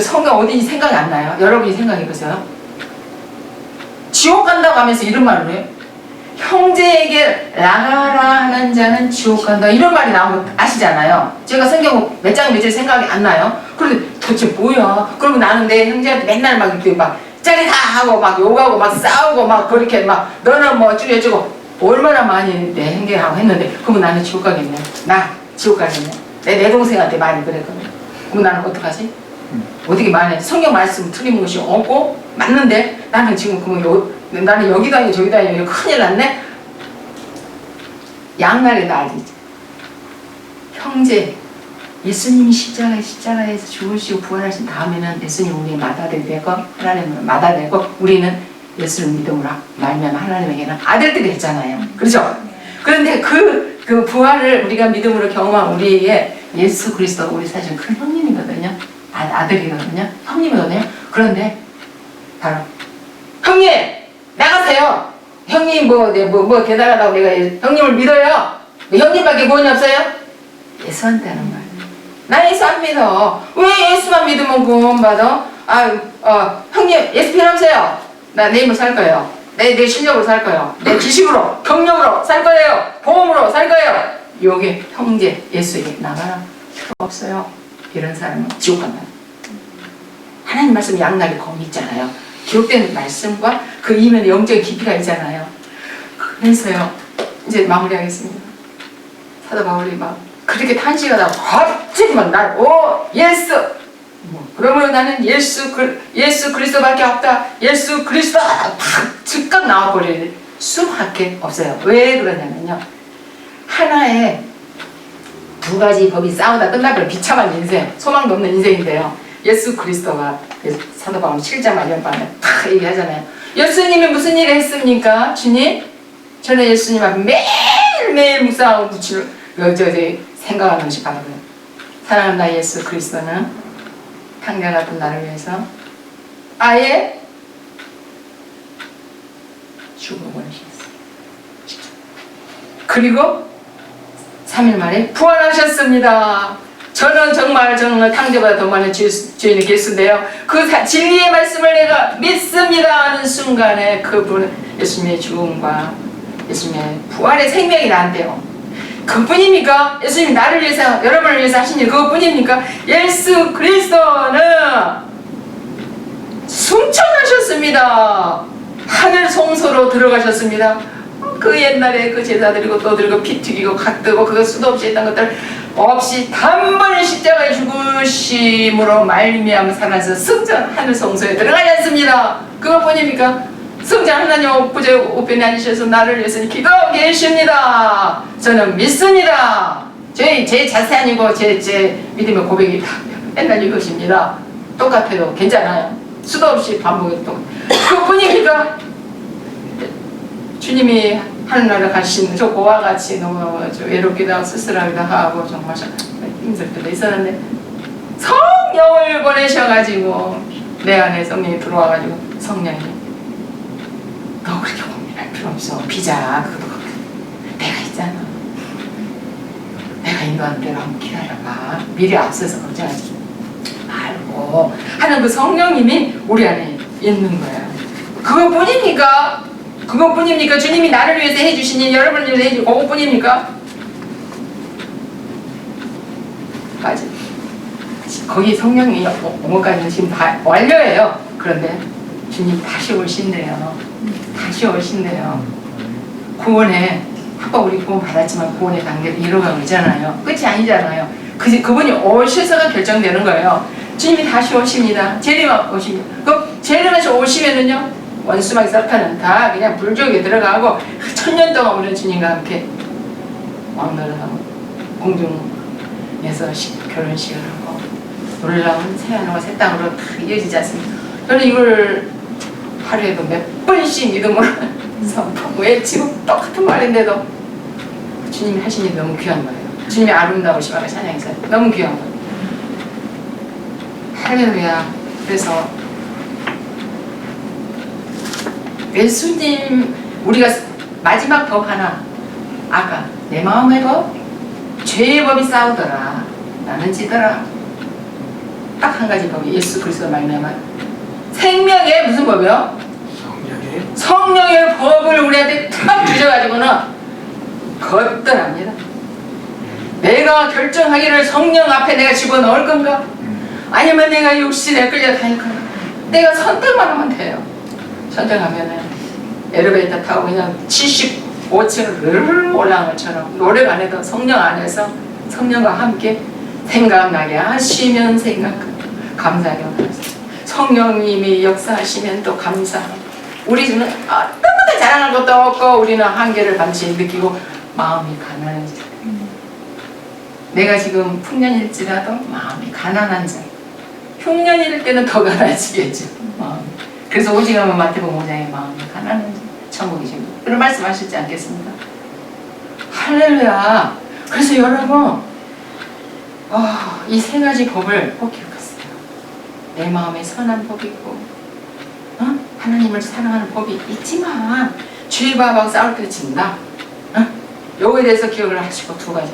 성경 어딘지 생각이 안 나요? 여러분이 생각해보세요. 지옥 간다고 하면서 이런 말을 해요. 형제에게 나가라 하는 자는 지옥 간다 이런 말이 나오면 아시잖아요. 제가 성경 몇 장 몇 절 생각이 안 나요. 그런데 도대체 뭐야? 그러면 나는 내 형제한테 맨날 막 이렇게 막 짜리다 하고 막 욕하고 막 싸우고 막 그렇게 막 너는 뭐 어쩌고 얼마나 많이 내 형제하고 했는데 그러면 나는 지옥 가겠네. 나 지옥 가겠네. 내 동생한테 많이 그랬거든. 그럼 나는 어떡하지? 어떻게 말해? 성경 말씀 틀린 것이 없고 맞는데 나는 지금 나는 여기도 아니고 저기도 아니고 큰일 났네? 양날의 날이지. 형제, 예수님이 십자가에서 죽으시고 부활하신 다음에는 예수님 우리의 맏아들이 되고 하나님은 맏아들이 되고 우리는 예수를 믿음으로 말미암아 하나님에게는 아들들이 됐잖아요. 그렇죠? 그런데 그 부활을 우리가 믿음으로 경험한 우리의 예수 그리스도가 우리 사실 큰 형님이거든요. 아들이거든요. 형님이거든요. 그런데 바로 형님 나가세요. 형님 뭐 대단하다고 내가 형님을 믿어요. 형님밖에 구원이 없어요? 예수한테는 말. 나 예수 안 믿어. 왜 예수만 믿으면 구원받아? 형님 예수 필요 없어요. 나 내 힘으로 살 거예요. 내 실력으로 살 거예요. 내 지식으로 경력으로 살 거예요. 보험으로 살 거예요. 요게 형제 예수에게 나가라. 필요 없어요. 이런 사람은 지옥 간다. 하나님 말씀 양날의 검이 있잖아요. 기록된 말씀과 그 이면에 영적인 깊이가 있잖아요. 그래서요 이제 마무리하겠습니다. 사도 바울이 막 그렇게 탄식하다가 갑자기 막 예수 그러면 나는 예수 그리스도밖에 없다. 예수 그리스도다. 팍 즉각 나와버려야 수밖에 없어요. 왜 그러냐면요. 하나의 두 가지 법이 싸우다 끝나버려 비참한 인생, 소망도 없는 인생인데요. 예수 그리스도가 사도 바울 7장 말년반에 팍 얘기하잖아요. 예수님이 무슨 일을 했습니까? 주님? 저는 예수님 앞에 매일매일 묵상하고 묻히고 생각하는 것이 바로 그래요. 사랑하는 나 예수 그리스도는 당장 같은 나를 위해서 아예 죽어버리셨어요. 그리고 3일 만에 부활하셨습니다. 저는 정말 탕자보다 더 많은 주인의 개수인데요. 그 진리의 말씀을 내가 믿습니다 하는 순간에 그분 예수님의 죽음과 예수님의 부활의 생명이 나한테요. 그뿐입니까? 예수님이 나를 위해서 여러분을 위해서 하신 일 그것뿐입니까? 예수 그리스도는 승천하셨습니다. 하늘 성소로 들어가셨습니다. 그 옛날에 그 제사 드리고 또 드리고 피 튀기고 각 뜨고 그거 수도 없이 했던 것들 없이 단번에 십자가에 죽으심으로 말미암아 살아서 승천 하늘 성소에 들어가지 않습니다. 그것뿐입니까? 성자 하나님 부재 우편에 앉으셔서 나를 위해서 기도하고 계십니다. 저는 믿습니다. 제 자세 아니고 제 믿음의 고백이 다 맨날 이것입니다. 똑같아도 괜찮아요. 수도 없이 반복해도 그뿐입니까? 주님이 하늘나라 가신 저 고와 같이 너무 외롭기도 하고 쓸쓸하기도 하고 정말 힘들 때도 있었는데 성령을 보내셔가지고 내 안에 성령이 들어와가지고 성령이 너 그렇게 고민할 필요 없어. 비자 그거 내가 있잖아. 내가 인도하는 대로 한번 기다려봐. 미리 앞서서 걱정하지 말고 하는 그 성령님이 우리 안에 있는 거야. 그것뿐입니까? 그것뿐입니까? 주님이 나를 위해서 해주신 일, 여러분을 위해서 해주신 그것뿐입니까? 맞아. 거기 성령이 온 것까지는 지금 다 완료예요. 그런데 주님 다시 오신대요. 다시 오신대요. 구원에 한번 우리 구원 받았지만 구원의 단계를 이뤄가고 있잖아요. 끝이 아니잖아요. 그분이 오셔서가 결정되는 거예요. 주님이 다시 오십니다. 재림하 오십니다. 그 재림에서 오시면은요. 원수막 사탄은 다 그냥 불족에 들어가고 1000년 동안 우리는 주님과 함께 왕노릇하고 공중에서 결혼식을 하고 놀라운 새하늘과 새 땅으로 다 이어지지 않습니까? 저는 이걸 하루에도 몇 번씩 믿음으로 선포 외치고 똑같은 말인데도 주님이 하신 일이 너무 귀한 거예요. 주님이 아름다우시고 찬양해서 너무 귀한 거예요. 할렐루야. 그래서 예수님 우리가 마지막 법 하나 아까 내 마음의 법 죄의 법이 싸우더라 나는 지더라 딱 한 가지 법이 예수 그리스도 말미암아 생명의 무슨 법이요? 성령의 법을 우리한테 탁 주셔가지고는 걷더랍니다. 내가 결정하기를 성령 앞에 내가 집어넣을 건가? 아니면 내가 육신에 끌려다닐 건가? 내가 선택만 하면 돼요. 선택하면은 엘리베이터 타고 그냥 75층을 올라간 것처럼 노래가 안 해도 성령 안에서 성령과 함께 생각나게 하시면 생각하고 감사하게 하세요. 성령님이 역사하시면 또 감사하고 우리 지금 어떤 것도 자랑할 것도 없고 우리는 한계를 반드시 느끼고 마음이 가난해져. 내가 지금 풍년일지라도 마음이 가난한 자 흉년일 때는 더 가난해지겠죠. 그래서 오직하면 마태복음 5장의 마음이 가난한 천국이십니다. 그런 말씀 하시지 않겠습니까? 할렐루야. 그래서 여러분 이 세 가지 법을 꼭 기억하세요. 내 마음에 선한 법이 있고 하나님을 사랑하는 법이 있지만 죄바하고 싸울 때 진다. 요거에 대해서 기억을 하시고 두 가지.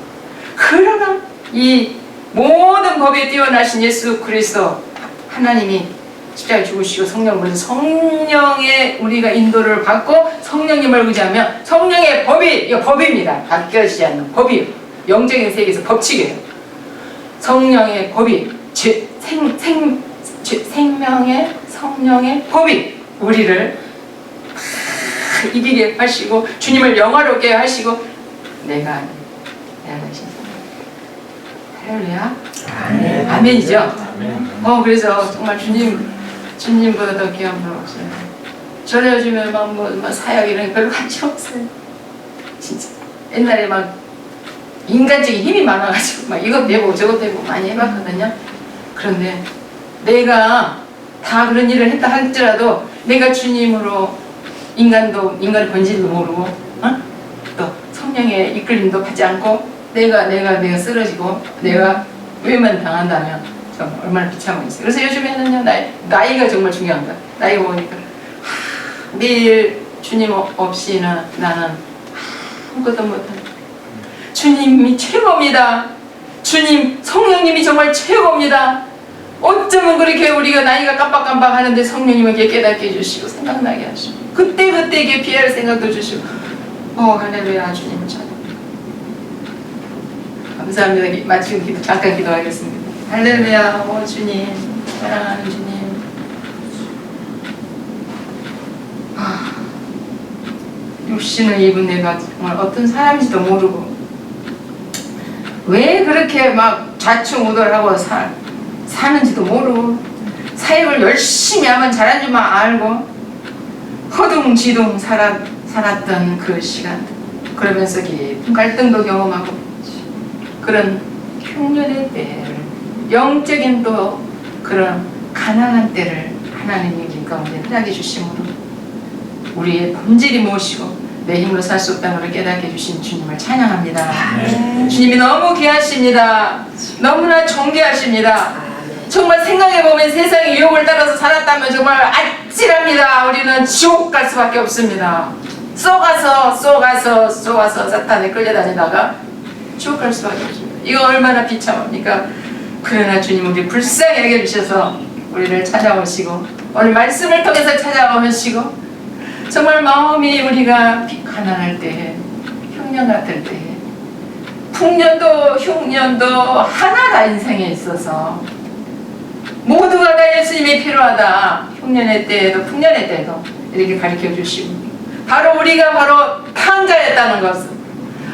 그러나 이 모든 법에 뛰어나신 예수 그리스도 하나님이 십자가에 죽으시고 성령을 보내서 성령의 우리가 인도를 받고 성령님을 의지하면 성령의 법이 이거 법입니다. 바뀌어지지 않는 법이에요. 영적인 세계에서 법칙이에요. 성령의 법이 생명의 성령의 법이 우리를 이기게 하시고 주님을 영화롭게 하시고 내가 대신 할렐루야. 아멘이죠. 그래서 정말 주님보다 더 귀한 분 없어요. 저는 요즘에 뭐 사역 이런 거 별로 관심 없어요. 진짜. 옛날에 막 인간적인 힘이 많아가지고 막 이것 내고 저것 내고 많이 해봤거든요. 그런데 내가 다 그런 일을 했다 할지라도 내가 주님으로 인간의 본질도 모르고 또 성령의 이끌림도 받지 않고 내가 쓰러지고 내가 외면 당한다면 정말 얼마나 비참하겠어요. 그래서 요즘에는요 나이가 정말 중요한 거야. 나이가 먹으니까 매일 주님 없이는 나는 아무것도 못한다. 주님이 최고입니다. 주님 성령님이 정말 최고입니다. 어쩌면 그렇게 우리가 나이가 깜빡깜빡 하는데 성령님은 깨닫게 해주시고 생각나게 하시고 그때 피할 생각도 주시고 할렐루야 주님 참 감사합니다. 마치고 잠깐 기도하겠습니다. 할렐루야 주님 사랑하는 주님 육신을 입은 내가 정말 어떤 사람인지도 모르고 왜 그렇게 막 좌충우돌하고 사는지도 모르고 사역을 열심히 하면 잘한 줄만 알고 허둥지둥 살았던 그 시간 그러면서 깊은 갈등도 경험하고 그런 흉년의 때를 영적인 또 그런 가난한 때를 하나님의 길 가운데 허락해 주심으로 우리의 본질이 무엇이고 내 힘으로 살 수 없다는 걸 깨닫게 해주신 주님을 찬양합니다. 네. 주님이 너무 귀하십니다. 너무나 존귀하십니다. 정말 생각해보면 세상의 유혹을 따라서 살았다면 정말 아찔합니다. 우리는 지옥 갈 수밖에 없습니다. 쏘가서 사탄에 끌려다니다가 지옥 갈 수밖에 없습니다. 이거 얼마나 비참합니까? 그러나 주님 우리 불쌍히 여겨주셔서 우리를 찾아오시고 오늘 말씀을 통해서 찾아오시고 정말 마음이 우리가 가난할 때 흉년 같을 때 풍년도 흉년도 하나다 인생에 있어서 모두가 다 예수님이 필요하다. 흉년의 때에도 풍년의 때도 이렇게 가르쳐 주시고 바로 우리가 바로 탕자였다는 것은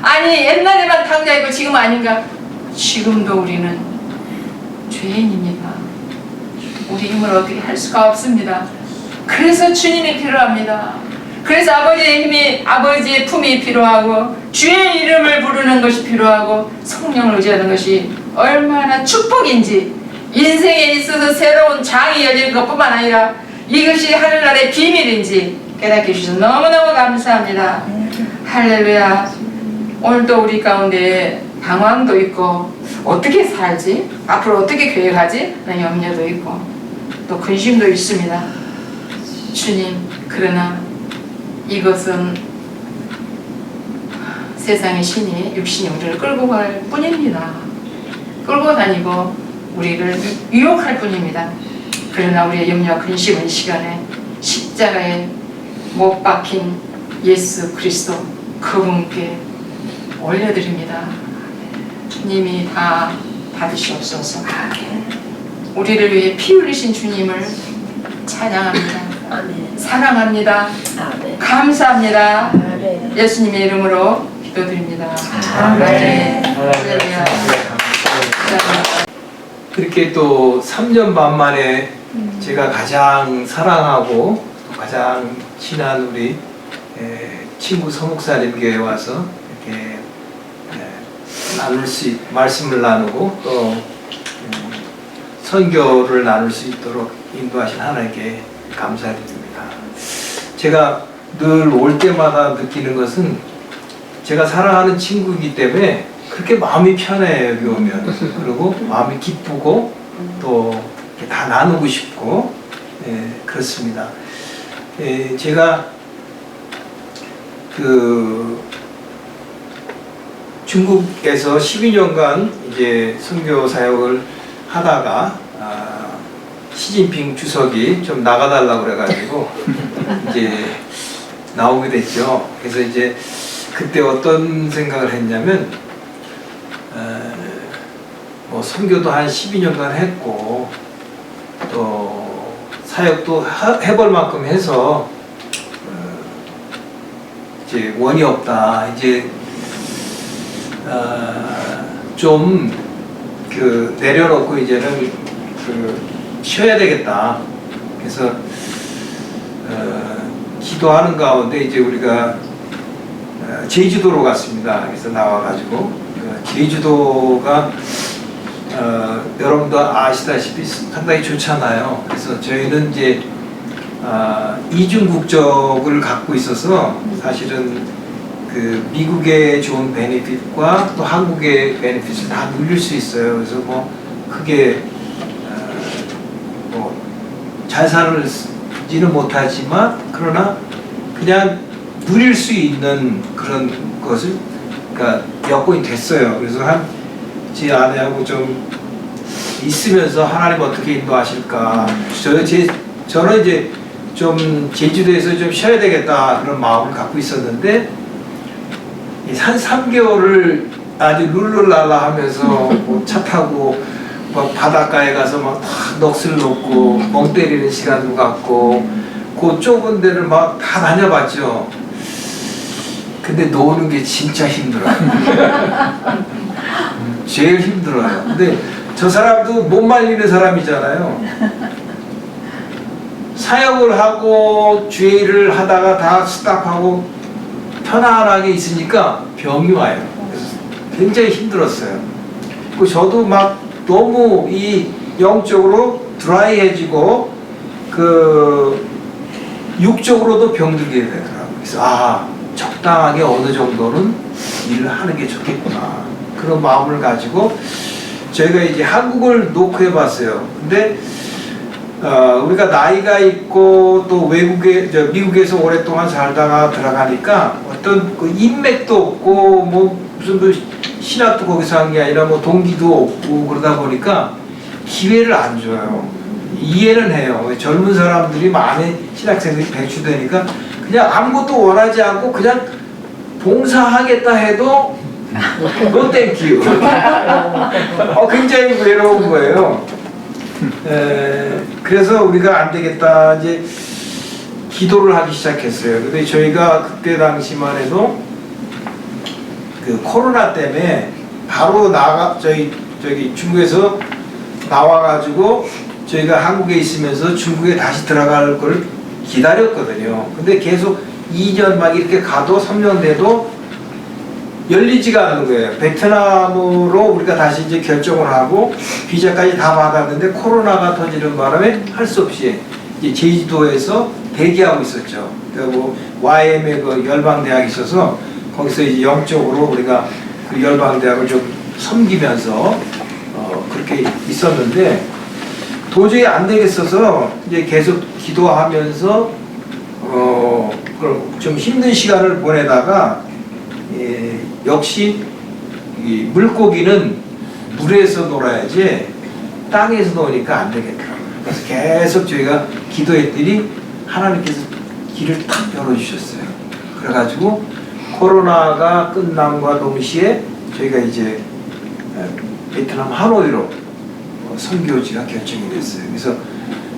아니 옛날에만 탕자이고 지금 아닌가? 지금도 우리는 죄인입니다. 우리 힘으로 어떻게 할 수가 없습니다. 그래서 주님이 필요합니다. 그래서 아버지의 힘이 아버지의 품이 필요하고 주의 이름을 부르는 것이 필요하고 성령을 의지하는 것이 얼마나 축복인지 인생에 있어서 새로운 장이 열리는 것뿐만 아니라 이것이 하늘나라의 비밀인지 깨닫게 해주셔서 너무너무 감사합니다. 할렐루야. 오늘도 우리 가운데 방황도 있고 어떻게 살지? 앞으로 어떻게 계획하지? 라는 염려도 있고 또 근심도 있습니다. 주님, 그러나 이것은 세상의 신이 육신이 우리를 끌고 갈 뿐입니다. 끌고 다니고 우리를 유혹할 뿐입니다. 그러나 우리의 염려와 근심은 이 시간에 십자가에 못 박힌 예수 그리스도 그분께 올려드립니다. 주님이 다 받으시옵소서. 우리를 위해 피 흘리신 주님을 찬양합니다. 아멘. 사랑합니다. 아멘. 감사합니다. 아멘. 예수님의 이름으로 기도드립니다. 아멘. 할렐루야. 그렇게 또 3년 반 만에 제가 가장 사랑하고 가장 친한 우리 친구 서목사님께 와서 이렇게 말씀을 나누고 또 선교를 나눌 수 있도록 인도하신 하나님께 감사드립니다. 제가 늘 올 때마다 느끼는 것은 제가 사랑하는 친구이기 때문에 그렇게 마음이 편해요. 여기 오면. 그리고 마음이 기쁘고 또 다 나누고 싶고 그렇습니다. 제가 그 중국에서 12년간 이제 선교 사역을 하다가 시진핑 주석이 좀 나가달라고 그래가지고 이제 나오게 됐죠. 그래서 이제 그때 어떤 생각을 했냐면 뭐 선교도 한 12년간 했고 또 사역도 해볼 만큼 해서 이제 원이 없다. 이제 좀 그 내려놓고 이제는 쉬어야 되겠다. 그래서 기도하는 가운데 이제 우리가 제주도로 갔습니다. 그래서 나와가지고 제주도가 여러분도 아시다시피 상당히 좋잖아요. 그래서 저희는 이제 이중 국적을 갖고 있어서 사실은 그 미국의 좋은 베네핏과 또 한국의 베네핏을 다 누릴 수 있어요. 그래서 뭐 크게 뭐 잘 살지는 못하지만 그러나 그냥 누릴 수 있는 그런 것을 그러니까 여건이 됐어요. 그래서 제 아내하고 좀 있으면서 하나님 어떻게 인도하실까. 저는 이제 좀 제주도에서 좀 쉬어야 되겠다 그런 마음을 갖고 있었는데 한 3개월을 아주 룰루랄라 하면서 뭐 차 타고 막 바닷가에 가서 막 넋을 놓고 멍 때리는 시간도 갖고 그 좁은 데를 막 다 다녀봤죠. 근데 노는 게 진짜 힘들어요. 제일 힘들어요. 근데 저 사람도 못 말리는 사람이잖아요. 사역을 하고 주일을 하다가 다 스탑하고 편안하게 있으니까 병이 와요. 그래서 굉장히 힘들었어요. 그리고 저도 막 너무 이 영적으로 드라이해지고 그 육적으로도 병들게 되더라고요. 그래서 적당하게 어느 정도는 일을 하는 게 좋겠구나. 그런 마음을 가지고 저희가 이제 한국을 노크해봤어요. 근데 우리가 나이가 있고 또 미국에서 오랫동안 살다가 들어가니까 어떤 그 인맥도 없고 뭐 무슨 그 신학도 거기서 한 게 아니라 뭐 동기도 없고 그러다 보니까 기회를 안 줘요. 이해는 해요. 젊은 사람들이 많이 신학생들이 배출되니까 그냥 아무것도 원하지 않고 그냥 봉사하겠다 해도 no thank you. 굉장히 외로운 거예요. 그래서 우리가 안 되겠다 이제 기도를 하기 시작했어요. 근데 저희가 그때 당시만 해도 그 코로나 때문에 바로 저기 중국에서 나와가지고 저희가 한국에 있으면서 중국에 다시 들어갈 걸 기다렸거든요. 근데 계속 2년 막 이렇게 가도 3년 돼도 열리지가 않는 거예요. 베트남으로 우리가 다시 이제 결정을 하고 비자까지 다 받았는데 코로나가 터지는 바람에 할 수 없이 이제 제주도에서 대기하고 있었죠. 그러니까 뭐 YM의 그 열방대학이 있어서 거기서 이제 영적으로 우리가 그 열방대학을 좀 섬기면서 그렇게 있었는데 도저히 안 되겠어서 이제 계속 기도하면서 좀 힘든 시간을 보내다가 역시 이 물고기는 물에서 놀아야지 땅에서 노니까 안 되겠더라고요. 그래서 계속 저희가 기도했더니 하나님께서 길을 탁 열어주셨어요. 그래가지고 코로나가 끝남과 동시에 저희가 이제 베트남 하노이로 선교지가 결정이 됐어요. 그래서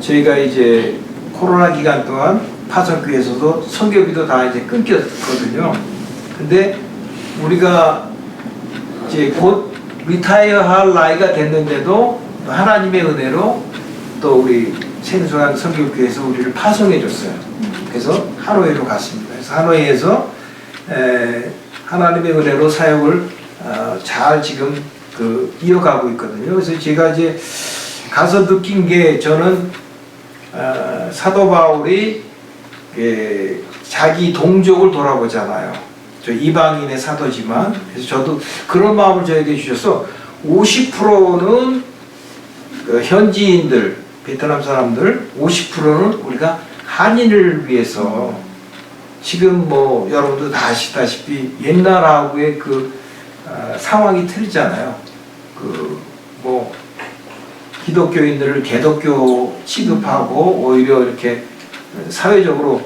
저희가 이제 코로나 기간 동안 파송교회에서도 선교비도 다 이제 끊겼거든요. 근데 우리가 이제 곧 리타이어 할 나이가 됐는데도 하나님의 은혜로 또 우리 생수한 선교교회에서 우리를 파송해 줬어요. 그래서 하노이로 갔습니다. 그래서 하노이에서 하나님의 은혜로 사역을 잘 지금 이어가고 있거든요. 그래서 제가 이제 가서 느낀 게 저는 사도 바울이 자기 동족을 돌아보잖아요. 저 이방인의 사도지만 그래서 저도 그런 마음을 저에게 주셔서 50%는 현지인들 베트남 사람들 50%는 우리가 한인을 위해서 지금 뭐 여러분도 다 아시다시피 옛날하고의 상황이 틀리잖아요. 뭐 기독교인들을 개독교 취급하고 오히려 이렇게 사회적으로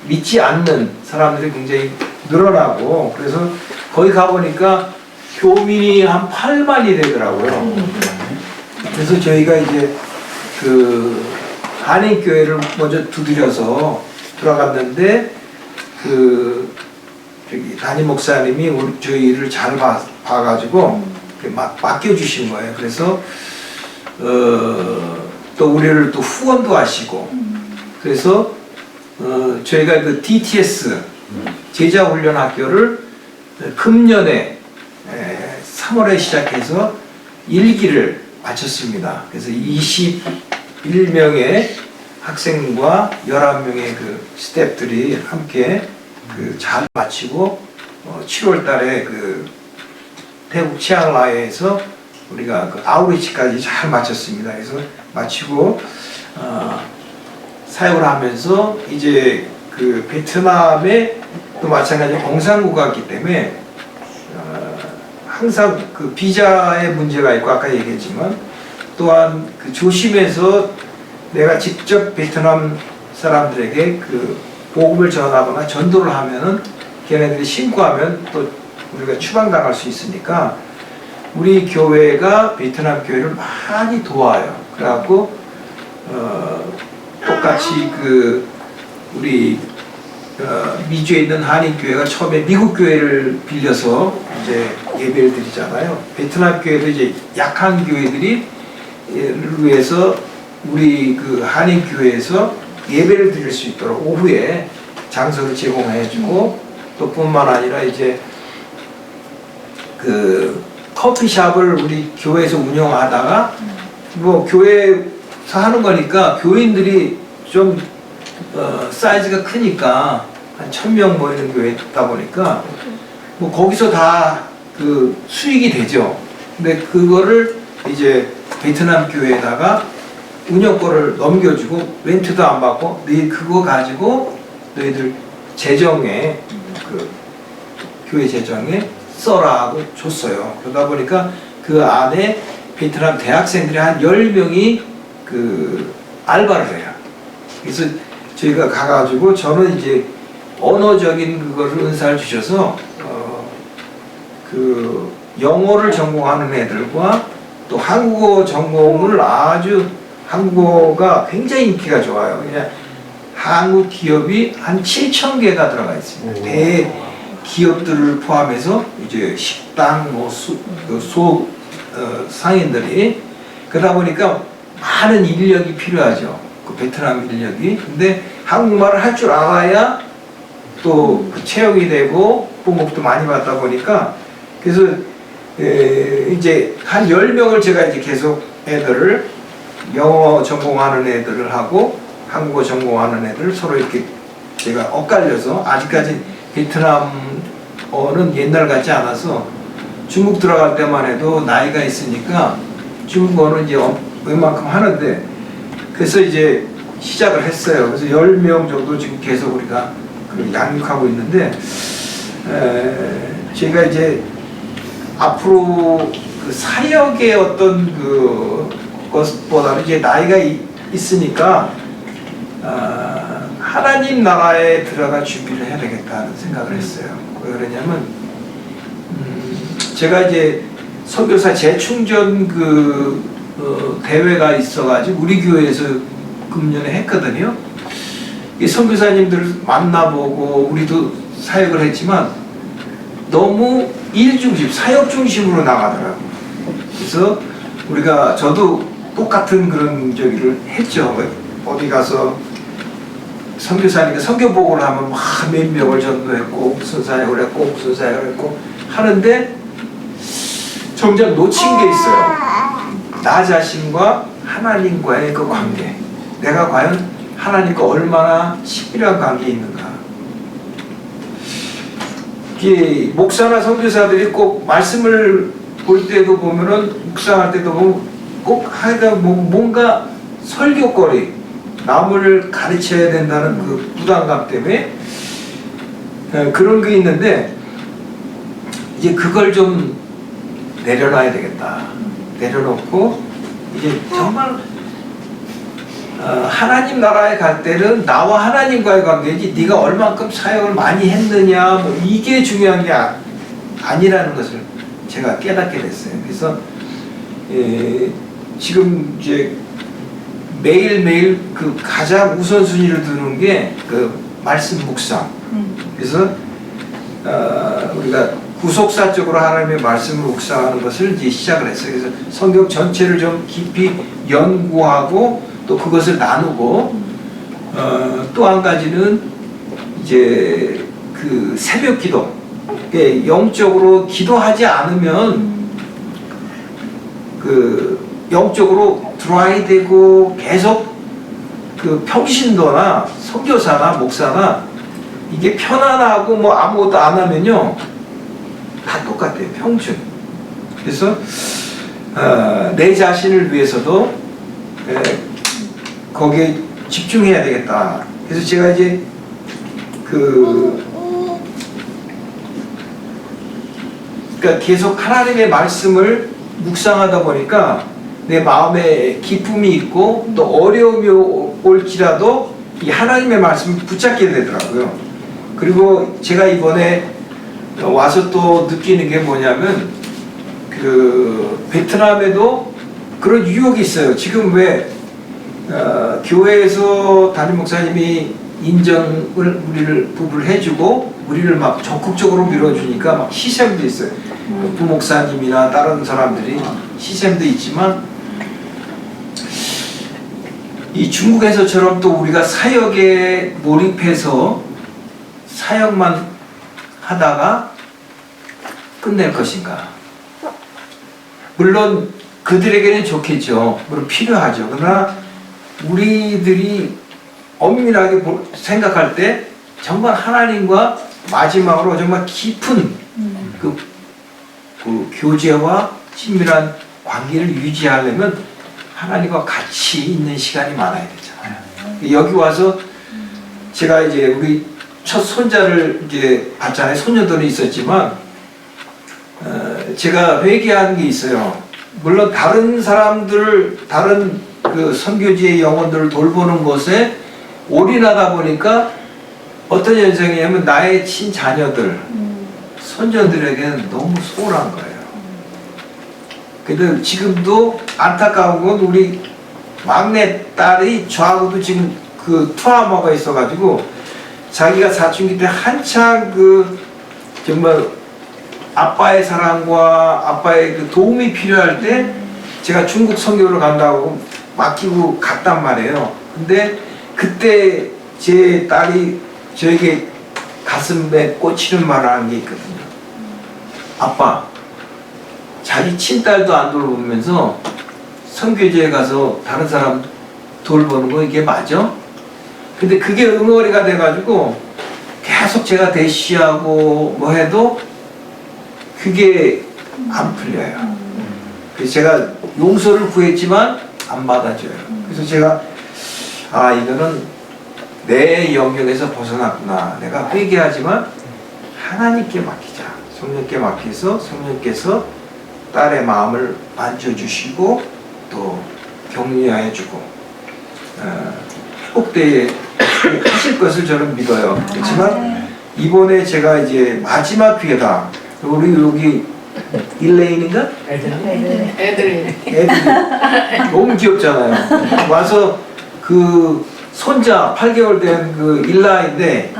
믿지 않는 사람들이 굉장히 늘어나고 그래서 거기 가보니까 교민이 한 8만이 되더라고요. 그래서 저희가 이제 한인교회를 먼저 두드려서 들어갔는데 담임 목사님이 저희를 잘 봐가지고 맡겨주신 거예요. 그래서 또 우리를 또 후원도 하시고 그래서 저희가 그 DTS 제자훈련학교를 금년에 3월에 시작해서 1기를 마쳤습니다. 그래서 21명의 학생과 11명의 그 스태프들이 함께 잘 마치고 7월 달에 그 태국 치앙라이에서 우리가 그 아우리치까지 잘 마쳤습니다. 그래서 마치고 사역을 하면서 이제 그 베트남에 또 마찬가지로 공산국가 있기 때문에 항상 그 비자의 문제가 있고 아까 얘기했지만 또한 그 조심해서 내가 직접 베트남 사람들에게 그 복음을 전하거나 전도를 하면은 걔네들이 신고하면 또 우리가 추방당할 수 있으니까 우리 교회가 베트남 교회를 많이 도와요. 그래갖고 똑같이 그 우리 미주에 있는 한인교회가 처음에 미국 교회를 빌려서 이제 예배를 드리잖아요. 베트남 교회도 이제 약한 교회들이 위해서 우리 그 한인교회에서 예배를 드릴 수 있도록 오후에 장소를 제공해주고 또 뿐만 아니라 이제 그 커피숍을 우리 교회에서 운영하다가 뭐 교회에서 하는 거니까 교인들이 좀 사이즈가 크니까 한 1000명 모이는 교회다 보니까 뭐 거기서 다 그 수익이 되죠. 근데 그거를 이제 베트남 교회에다가 운영권을 넘겨주고 렌트도 안 받고 너희 그거 가지고 너희들 재정에 그 교회 재정에 써라 하고 줬어요. 그러다 보니까 그 안에 베트남 대학생들이 한 10명이 그 알바를 해요. 그래서 저희가 가가지고 저는 이제 언어적인 그거를 은사를 주셔서 그 영어를 전공하는 애들과 또 한국어 전공을 아주 한국어가 굉장히 인기가 좋아요. 그냥 한국 기업이 한 7,000개가 들어가 있습니다. 대기업들을 포함해서 이제 식당, 뭐 상인들이 그러다 보니까 많은 인력이 필요하죠. 그 베트남 인력이. 근데 한국말을 할 줄 알아야 또 채용이 되고 봉급도 많이 받다 보니까 그래서 이제 한 10명을 제가 이제 계속 애들을 영어 전공하는 애들을 하고 한국어 전공하는 애들을 서로 이렇게 제가 엇갈려서 아직까지 베트남어는 옛날 같지 않아서 중국 들어갈 때만 해도 나이가 있으니까 중국어는 이제 웬만큼 하는데 그래서 이제 시작을 했어요. 그래서 10명 정도 지금 계속 우리가 양육하고 있는데 제가 이제 앞으로 그 사역의 어떤 그 것보다는 이제 나이가 있으니까 하나님 나라에 들어갈 준비를 해야 되겠다는 생각을 했어요. 왜 그러냐면 제가 이제 선교사 재충전 그 대회가 있어가지고 우리 교회에서 금년에 했거든요. 이 선교사님들 만나보고 우리도 사역을 했지만 너무 일 중심, 사역 중심으로 나가더라고요. 그래서 우리가 저도 똑같은 그런 저기를 했죠. 어디 가서 선교사니까 선교복을 하면 막 몇 명을 전도했고 무슨 사역을 했고 무슨 사역을 했고 하는데 정작 놓친 게 있어요. 나 자신과 하나님과의 그 관계. 내가 과연 하나님과 얼마나 친밀한 관계에 있는가. 이게 목사나 선교사들이 꼭 말씀을 볼 때도 보면은 묵상할 때도 보면 꼭 하여간 뭔가 설교거리 남을 가르쳐야 된다는 그 부담감 때문에 그런 게 있는데 이제 그걸 좀 내려놔야 되겠다. 내려놓고 이제 정말 하나님 나라에 갈 때는 나와 하나님과의 관계지 네가 얼만큼 사역을 많이 했느냐 뭐 이게 중요한 게 아니라는 것을 제가 깨닫게 됐어요. 그래서 지금 이제 매일매일 그 가장 우선순위를 두는 게 그 말씀 묵상. 그래서 우리가 구속사적으로 하나님의 말씀을 묵상하는 것을 이제 시작을 했어요. 그래서 성경 전체를 좀 깊이 연구하고 또 그것을 나누고 또 한 가지는 이제 그 새벽 기도, 영적으로 기도하지 않으면 그 영적으로 드라이 되고 계속 그 평신도나 선교사나 목사나 이게 편안하고 뭐 아무것도 안 하면요 다 똑같아요. 평균. 그래서 내 자신을 위해서도 거기에 집중해야 되겠다. 그래서 제가 이제 그러니까 계속 하나님의 말씀을 묵상하다 보니까 내 마음에 기쁨이 있고 또 어려움이 올지라도 이 하나님의 말씀을 붙잡게 되더라고요. 그리고 제가 이번에 와서 또 느끼는 게 뭐냐면 그 베트남에도 그런 유혹이 있어요. 지금 왜 교회에서 담임 목사님이 인정을 우리를 부부를 해주고 우리를 막 적극적으로 밀어주니까 막 시샘도 있어요. 부목사님이나 다른 사람들이 시샘도 있지만 이 중국에서처럼 또 우리가 사역에 몰입해서 사역만 하다가 끝낼 것인가? 물론 그들에게는 좋겠죠. 물론 필요하죠. 그러나 우리들이 엄밀하게 생각할 때 정말 하나님과 마지막으로 정말 깊은 그 교제와 친밀한 관계를 유지하려면 하나님과 같이 있는 시간이 많아야 되잖아요. 여기 와서 제가 이제 우리 첫 손자를 이제 봤잖아요. 손녀들은 있었지만 제가 회개한 게 있어요. 물론 다른 사람들, 다른 그 선교지의 영혼들을 돌보는 것에 올인하다 보니까 어떤 현상이냐면 나의 친자녀들, 손녀들에게는 너무 소홀한 거예요. 근데 지금도 안타까운 건 우리 막내 딸이 저하고도 지금 그 트라우마가 있어가지고 자기가 사춘기 때 한창 그 정말 아빠의 사랑과 아빠의 그 도움이 필요할 때 제가 중국 선교를 간다고 맡기고 갔단 말이에요. 근데 그때 제 딸이 저에게 가슴에 꽂히는 말을 하는 게 있거든요. 아빠, 자기 친딸도 안 돌보면서 선교지에 가서 다른 사람 돌보는 거 이게 맞아? 근데 그게 응어리가 돼가지고 계속 제가 대시하고 뭐 해도 그게 안 풀려요. 그래서 제가 용서를 구했지만 안 받아줘요. 그래서 제가 이거는 내 영역에서 벗어났구나. 내가 회개하지만 하나님께 맡기자. 성령께 맡겨서 성령께서 딸의 마음을 만져주시고 또 격려해주고 회복되게 하실 것을 저는 믿어요. 그렇지만 이번에 제가 이제 마지막 기회다. 우리 여기 일레인인가? 애들이 너무 귀엽잖아요. 와서 그 손자 8개월 된 그 일라인데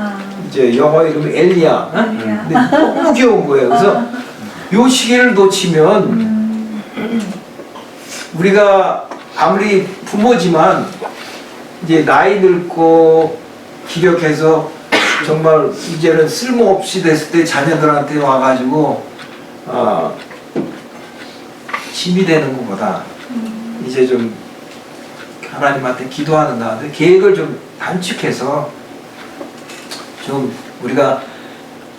이제 영어 이름이 엘리야. 근데 너무 귀여운 거예요. 그래서 요 시기를 놓치면 우리가 아무리 부모지만 이제 나이 늙고 기력해서 정말 이제는 쓸모없이 됐을 때 자녀들한테 와가지고 짐이 되는 것보다 이제 좀 하나님한테 기도하는 가운데 계획을 좀 단축해서 좀 우리가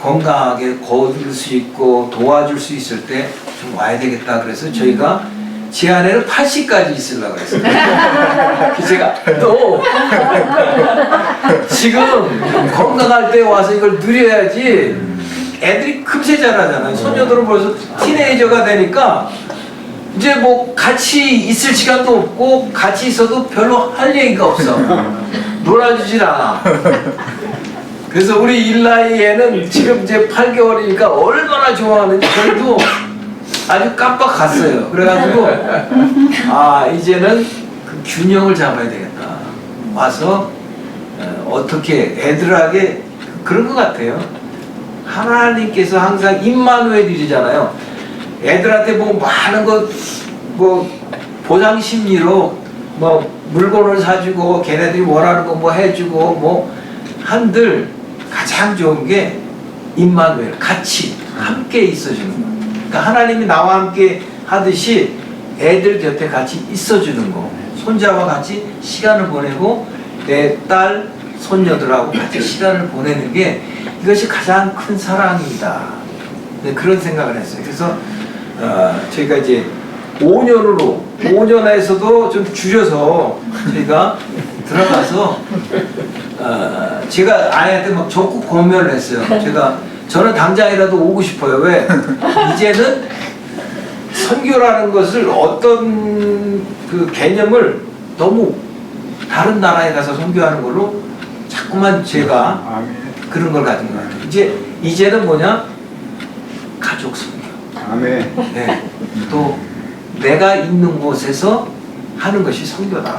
건강하게 거둘 수 있고 도와줄 수 있을 때 좀 와야 되겠다. 그래서 저희가 제 안에는 80까지 있으려고 했어요. 그래서 제가 너 지금 건강할 때 와서 이걸 누려야지. 애들이 금세 자라잖아요. 손녀들은 벌써 티네이저가 되니까 이제 뭐 같이 있을 시간도 없고 같이 있어도 별로 할 얘기가 없어. 놀아주질 않아. 그래서 우리 일라이에는 지금 이제 8개월이니까 얼마나 좋아하는지 저희도 아주 깜빡 갔어요. 그래가지고 이제는 그 균형을 잡아야 되겠다. 와서 어떻게 애들에게 그런 것 같아요. 하나님께서 항상 임마누엘이잖아요. 애들한테 뭐 많은 거 뭐 보상 심리로 뭐 물건을 사주고 걔네들이 원하는 거 뭐 해주고 뭐 한들 가장 좋은 게 임마누엘, 같이 함께 있어주는 거. 그러니까 하나님이 나와 함께 하듯이 애들 곁에 같이 있어주는 거. 손자와 같이 시간을 보내고 내 딸, 손녀들하고 같이 시간을 보내는 게 이것이 가장 큰 사랑입니다. 네, 그런 생각을 했어요. 그래서 저희가 이제 5년에서도 좀 줄여서 저희가 들어가서 제가 아이한테 막 적극 권면을 했어요. 저는 당장이라도 오고 싶어요. 왜? 이제는 선교라는 것을 어떤 그 개념을 너무 다른 나라에 가서 선교하는 걸로 자꾸만 제가 그런 걸 가진 것 같아요. 이제는 뭐냐? 가족 선교. 아멘. 네. 또 내가 있는 곳에서 하는 것이 선교다.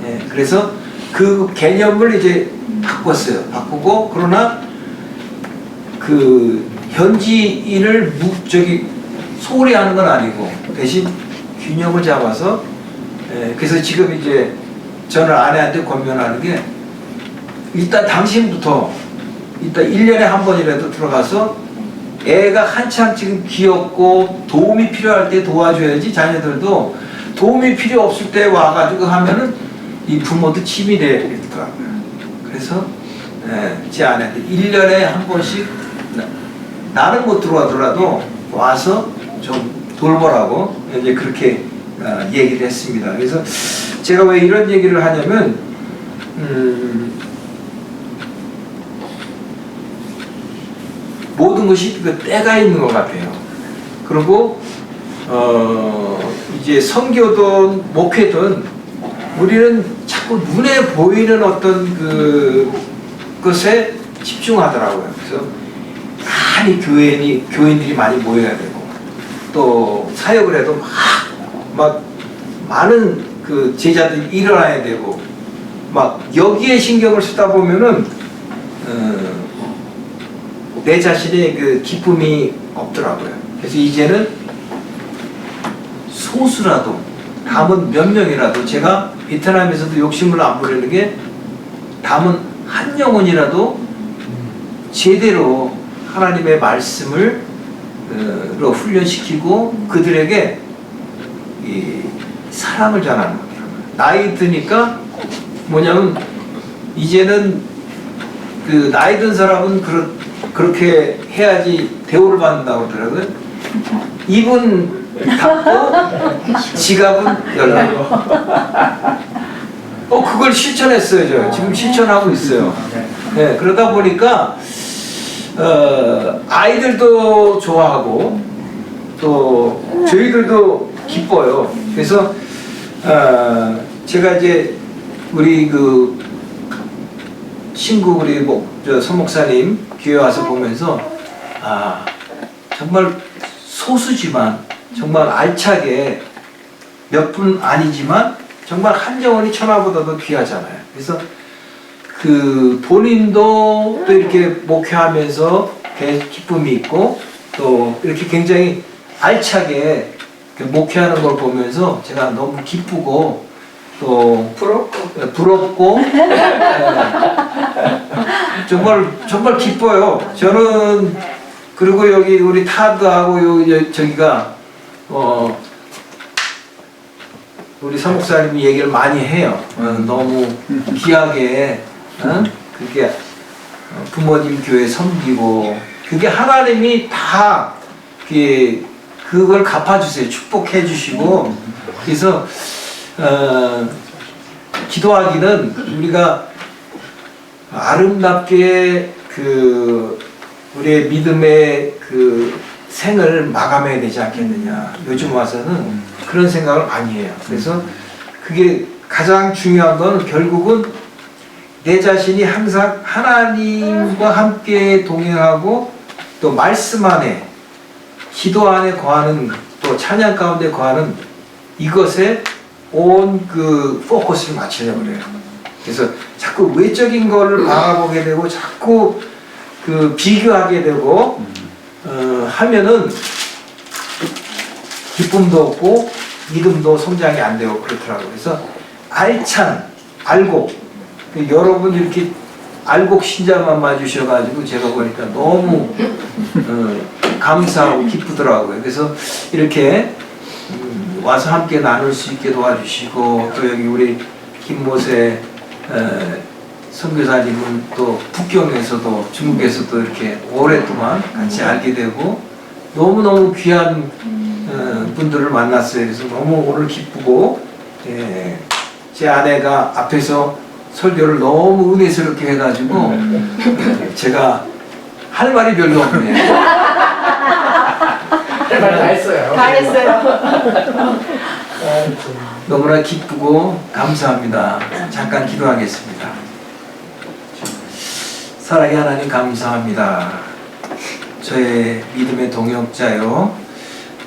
네. 그래서 그 개념을 이제 바꿨어요. 바꾸고 그러나 그 현지인을 소홀히 하는 건 아니고 대신 균형을 잡아서 그래서 지금 이제 저는 아내한테 권면하는 게 일단 당신부터 일단 1년에 한 번이라도 들어가서 애가 한참 지금 귀엽고 도움이 필요할 때 도와줘야지. 자녀들도 도움이 필요 없을 때 와가지고 하면은 이 부모도 침이 되더라고요. 그래서 제 아내한테 1년에 한 번씩 나는 못 들어가더라도 와서 좀 돌보라고 이제 그렇게 얘기를 했습니다. 그래서 제가 왜 이런 얘기를 하냐면 모든 것이 그 때가 있는 것 같아요. 그리고 이제 선교든 목회든 우리는 자꾸 눈에 보이는 어떤 그 것에 집중하더라고요. 그래서 많이 교인들이 많이 모여야 되고 또 사역을 해도 막 많은 그 제자들이 일어나야 되고 막 여기에 신경을 쓰다 보면은 내 자신의 그 기쁨이 없더라고요. 그래서 이제는 소수라도 담은 몇 명이라도 제가 베트남에서도 욕심을 안 부리는 게 담은 한 영혼이라도 제대로 하나님의 말씀을 훈련시키고 그들에게 이 사랑을 전하는 겁니다. 나이 드니까 뭐냐면 이제는 그 나이 든 사람은 그렇게 해야지 대우를 받는다고 하더라고요. 입은 닫고 지갑은 열라고. 그걸 실천했어요. 저 지금 실천하고 있어요. 네, 그러다 보니까 아이들도 좋아하고 또 저희들도 기뻐요. 그래서 제가 이제 우리 그 친구 우리 서 목사님 교회 와서 보면서 정말 소수지만 정말 알차게 몇 분 아니지만 정말 한 영혼이 천하보다도 귀하잖아요. 그래서 그 본인도 또 이렇게 목회하면서 기쁨이 있고 또 이렇게 굉장히 알차게 목회하는 걸 보면서 제가 너무 기쁘고 또 부럽고 정말 기뻐요. 저는 그리고 여기 우리 타드하고 저기가 우리 사목사님이 얘기를 많이 해요. 너무 귀하게 그게 부모님 교회 섬기고 그게 하나님이 다 그걸 갚아주세요. 축복해 주시고 그래서 기도하기는 우리가 아름답게 우리의 믿음의 생을 마감해야 되지 않겠느냐. 요즘 와서는 그런 생각을 많이 해요. 그래서 그게 가장 중요한 건 결국은 내 자신이 항상 하나님과 함께 동행하고 또 말씀 안에 기도 안에 거하는 또 찬양 가운데 거하는 이것에 온 포커스를 맞추려고 그래요. 그래서 자꾸 외적인 거를 바라보게 되고 자꾸 그 비교하게 되고 하면은 기쁨도 없고 믿음도 성장이 안 되고 그렇더라고요. 그래서 알찬 알곡, 여러분 이렇게 알곡 신자만 맞으셔가지고 제가 보니까 너무 감사하고 기쁘더라고요. 그래서 이렇게 와서 함께 나눌 수 있게 도와주시고, 또 여기 우리 김모세 선교사님은 또 북경에서도 중국에서도 이렇게 오랫동안 같이 알게 되고 너무너무 귀한 분들을 만났어요. 그래서 너무 오늘 기쁘고, 제 아내가 앞에서 설교를 너무 은혜스럽게 해가지고 제가 할 말이 별로 없네요. 다 했어요. 너무나 기쁘고 감사합니다. 잠깐 기도하겠습니다. 사랑의 하나님 감사합니다. 저의 믿음의 동역자요,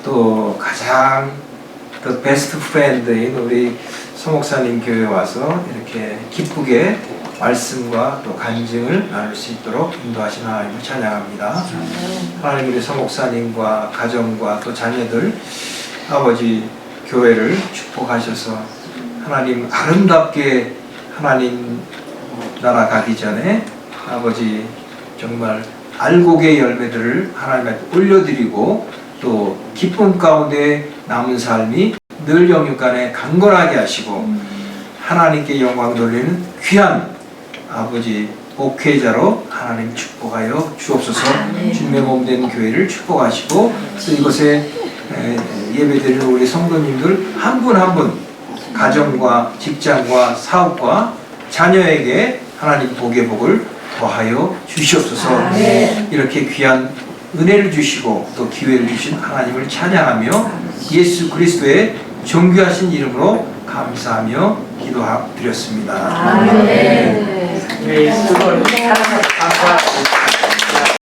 또 가장 더 베스트 프렌드인 우리 서목사님 교회에 와서 이렇게 기쁘게 말씀과 또 간증을 나눌 수 있도록 인도하신 하나님을 찬양합니다. 하나님, 우리 서목사님과 가정과 또 자녀들, 아버지 교회를 축복하셔서 하나님 아름답게 하나님 나라 가기 전에 아버지 정말 알곡의 열매들을 하나님 앞에 올려드리고 또 기쁨 가운데 남은 삶이 늘 영육간에 강건하게 하시고 하나님께 영광 돌리는 귀한 아버지 목회자로 하나님 축복하여 주옵소서. 주님의 몸된 교회를 축복하시고 또 이곳에 예배드리는 우리 성도님들 한 분 한 분 가정과 직장과 사업과 자녀에게 하나님 복의 복을 더하여 주시옵소서. 이렇게 귀한 은혜를 주시고 또 기회를 주신 하나님을 찬양하며 예수 그리스도의 존귀하신 이름으로 감사하며 기도드렸습니다. 아멘. 우리 예수를 사랑하고 감사하고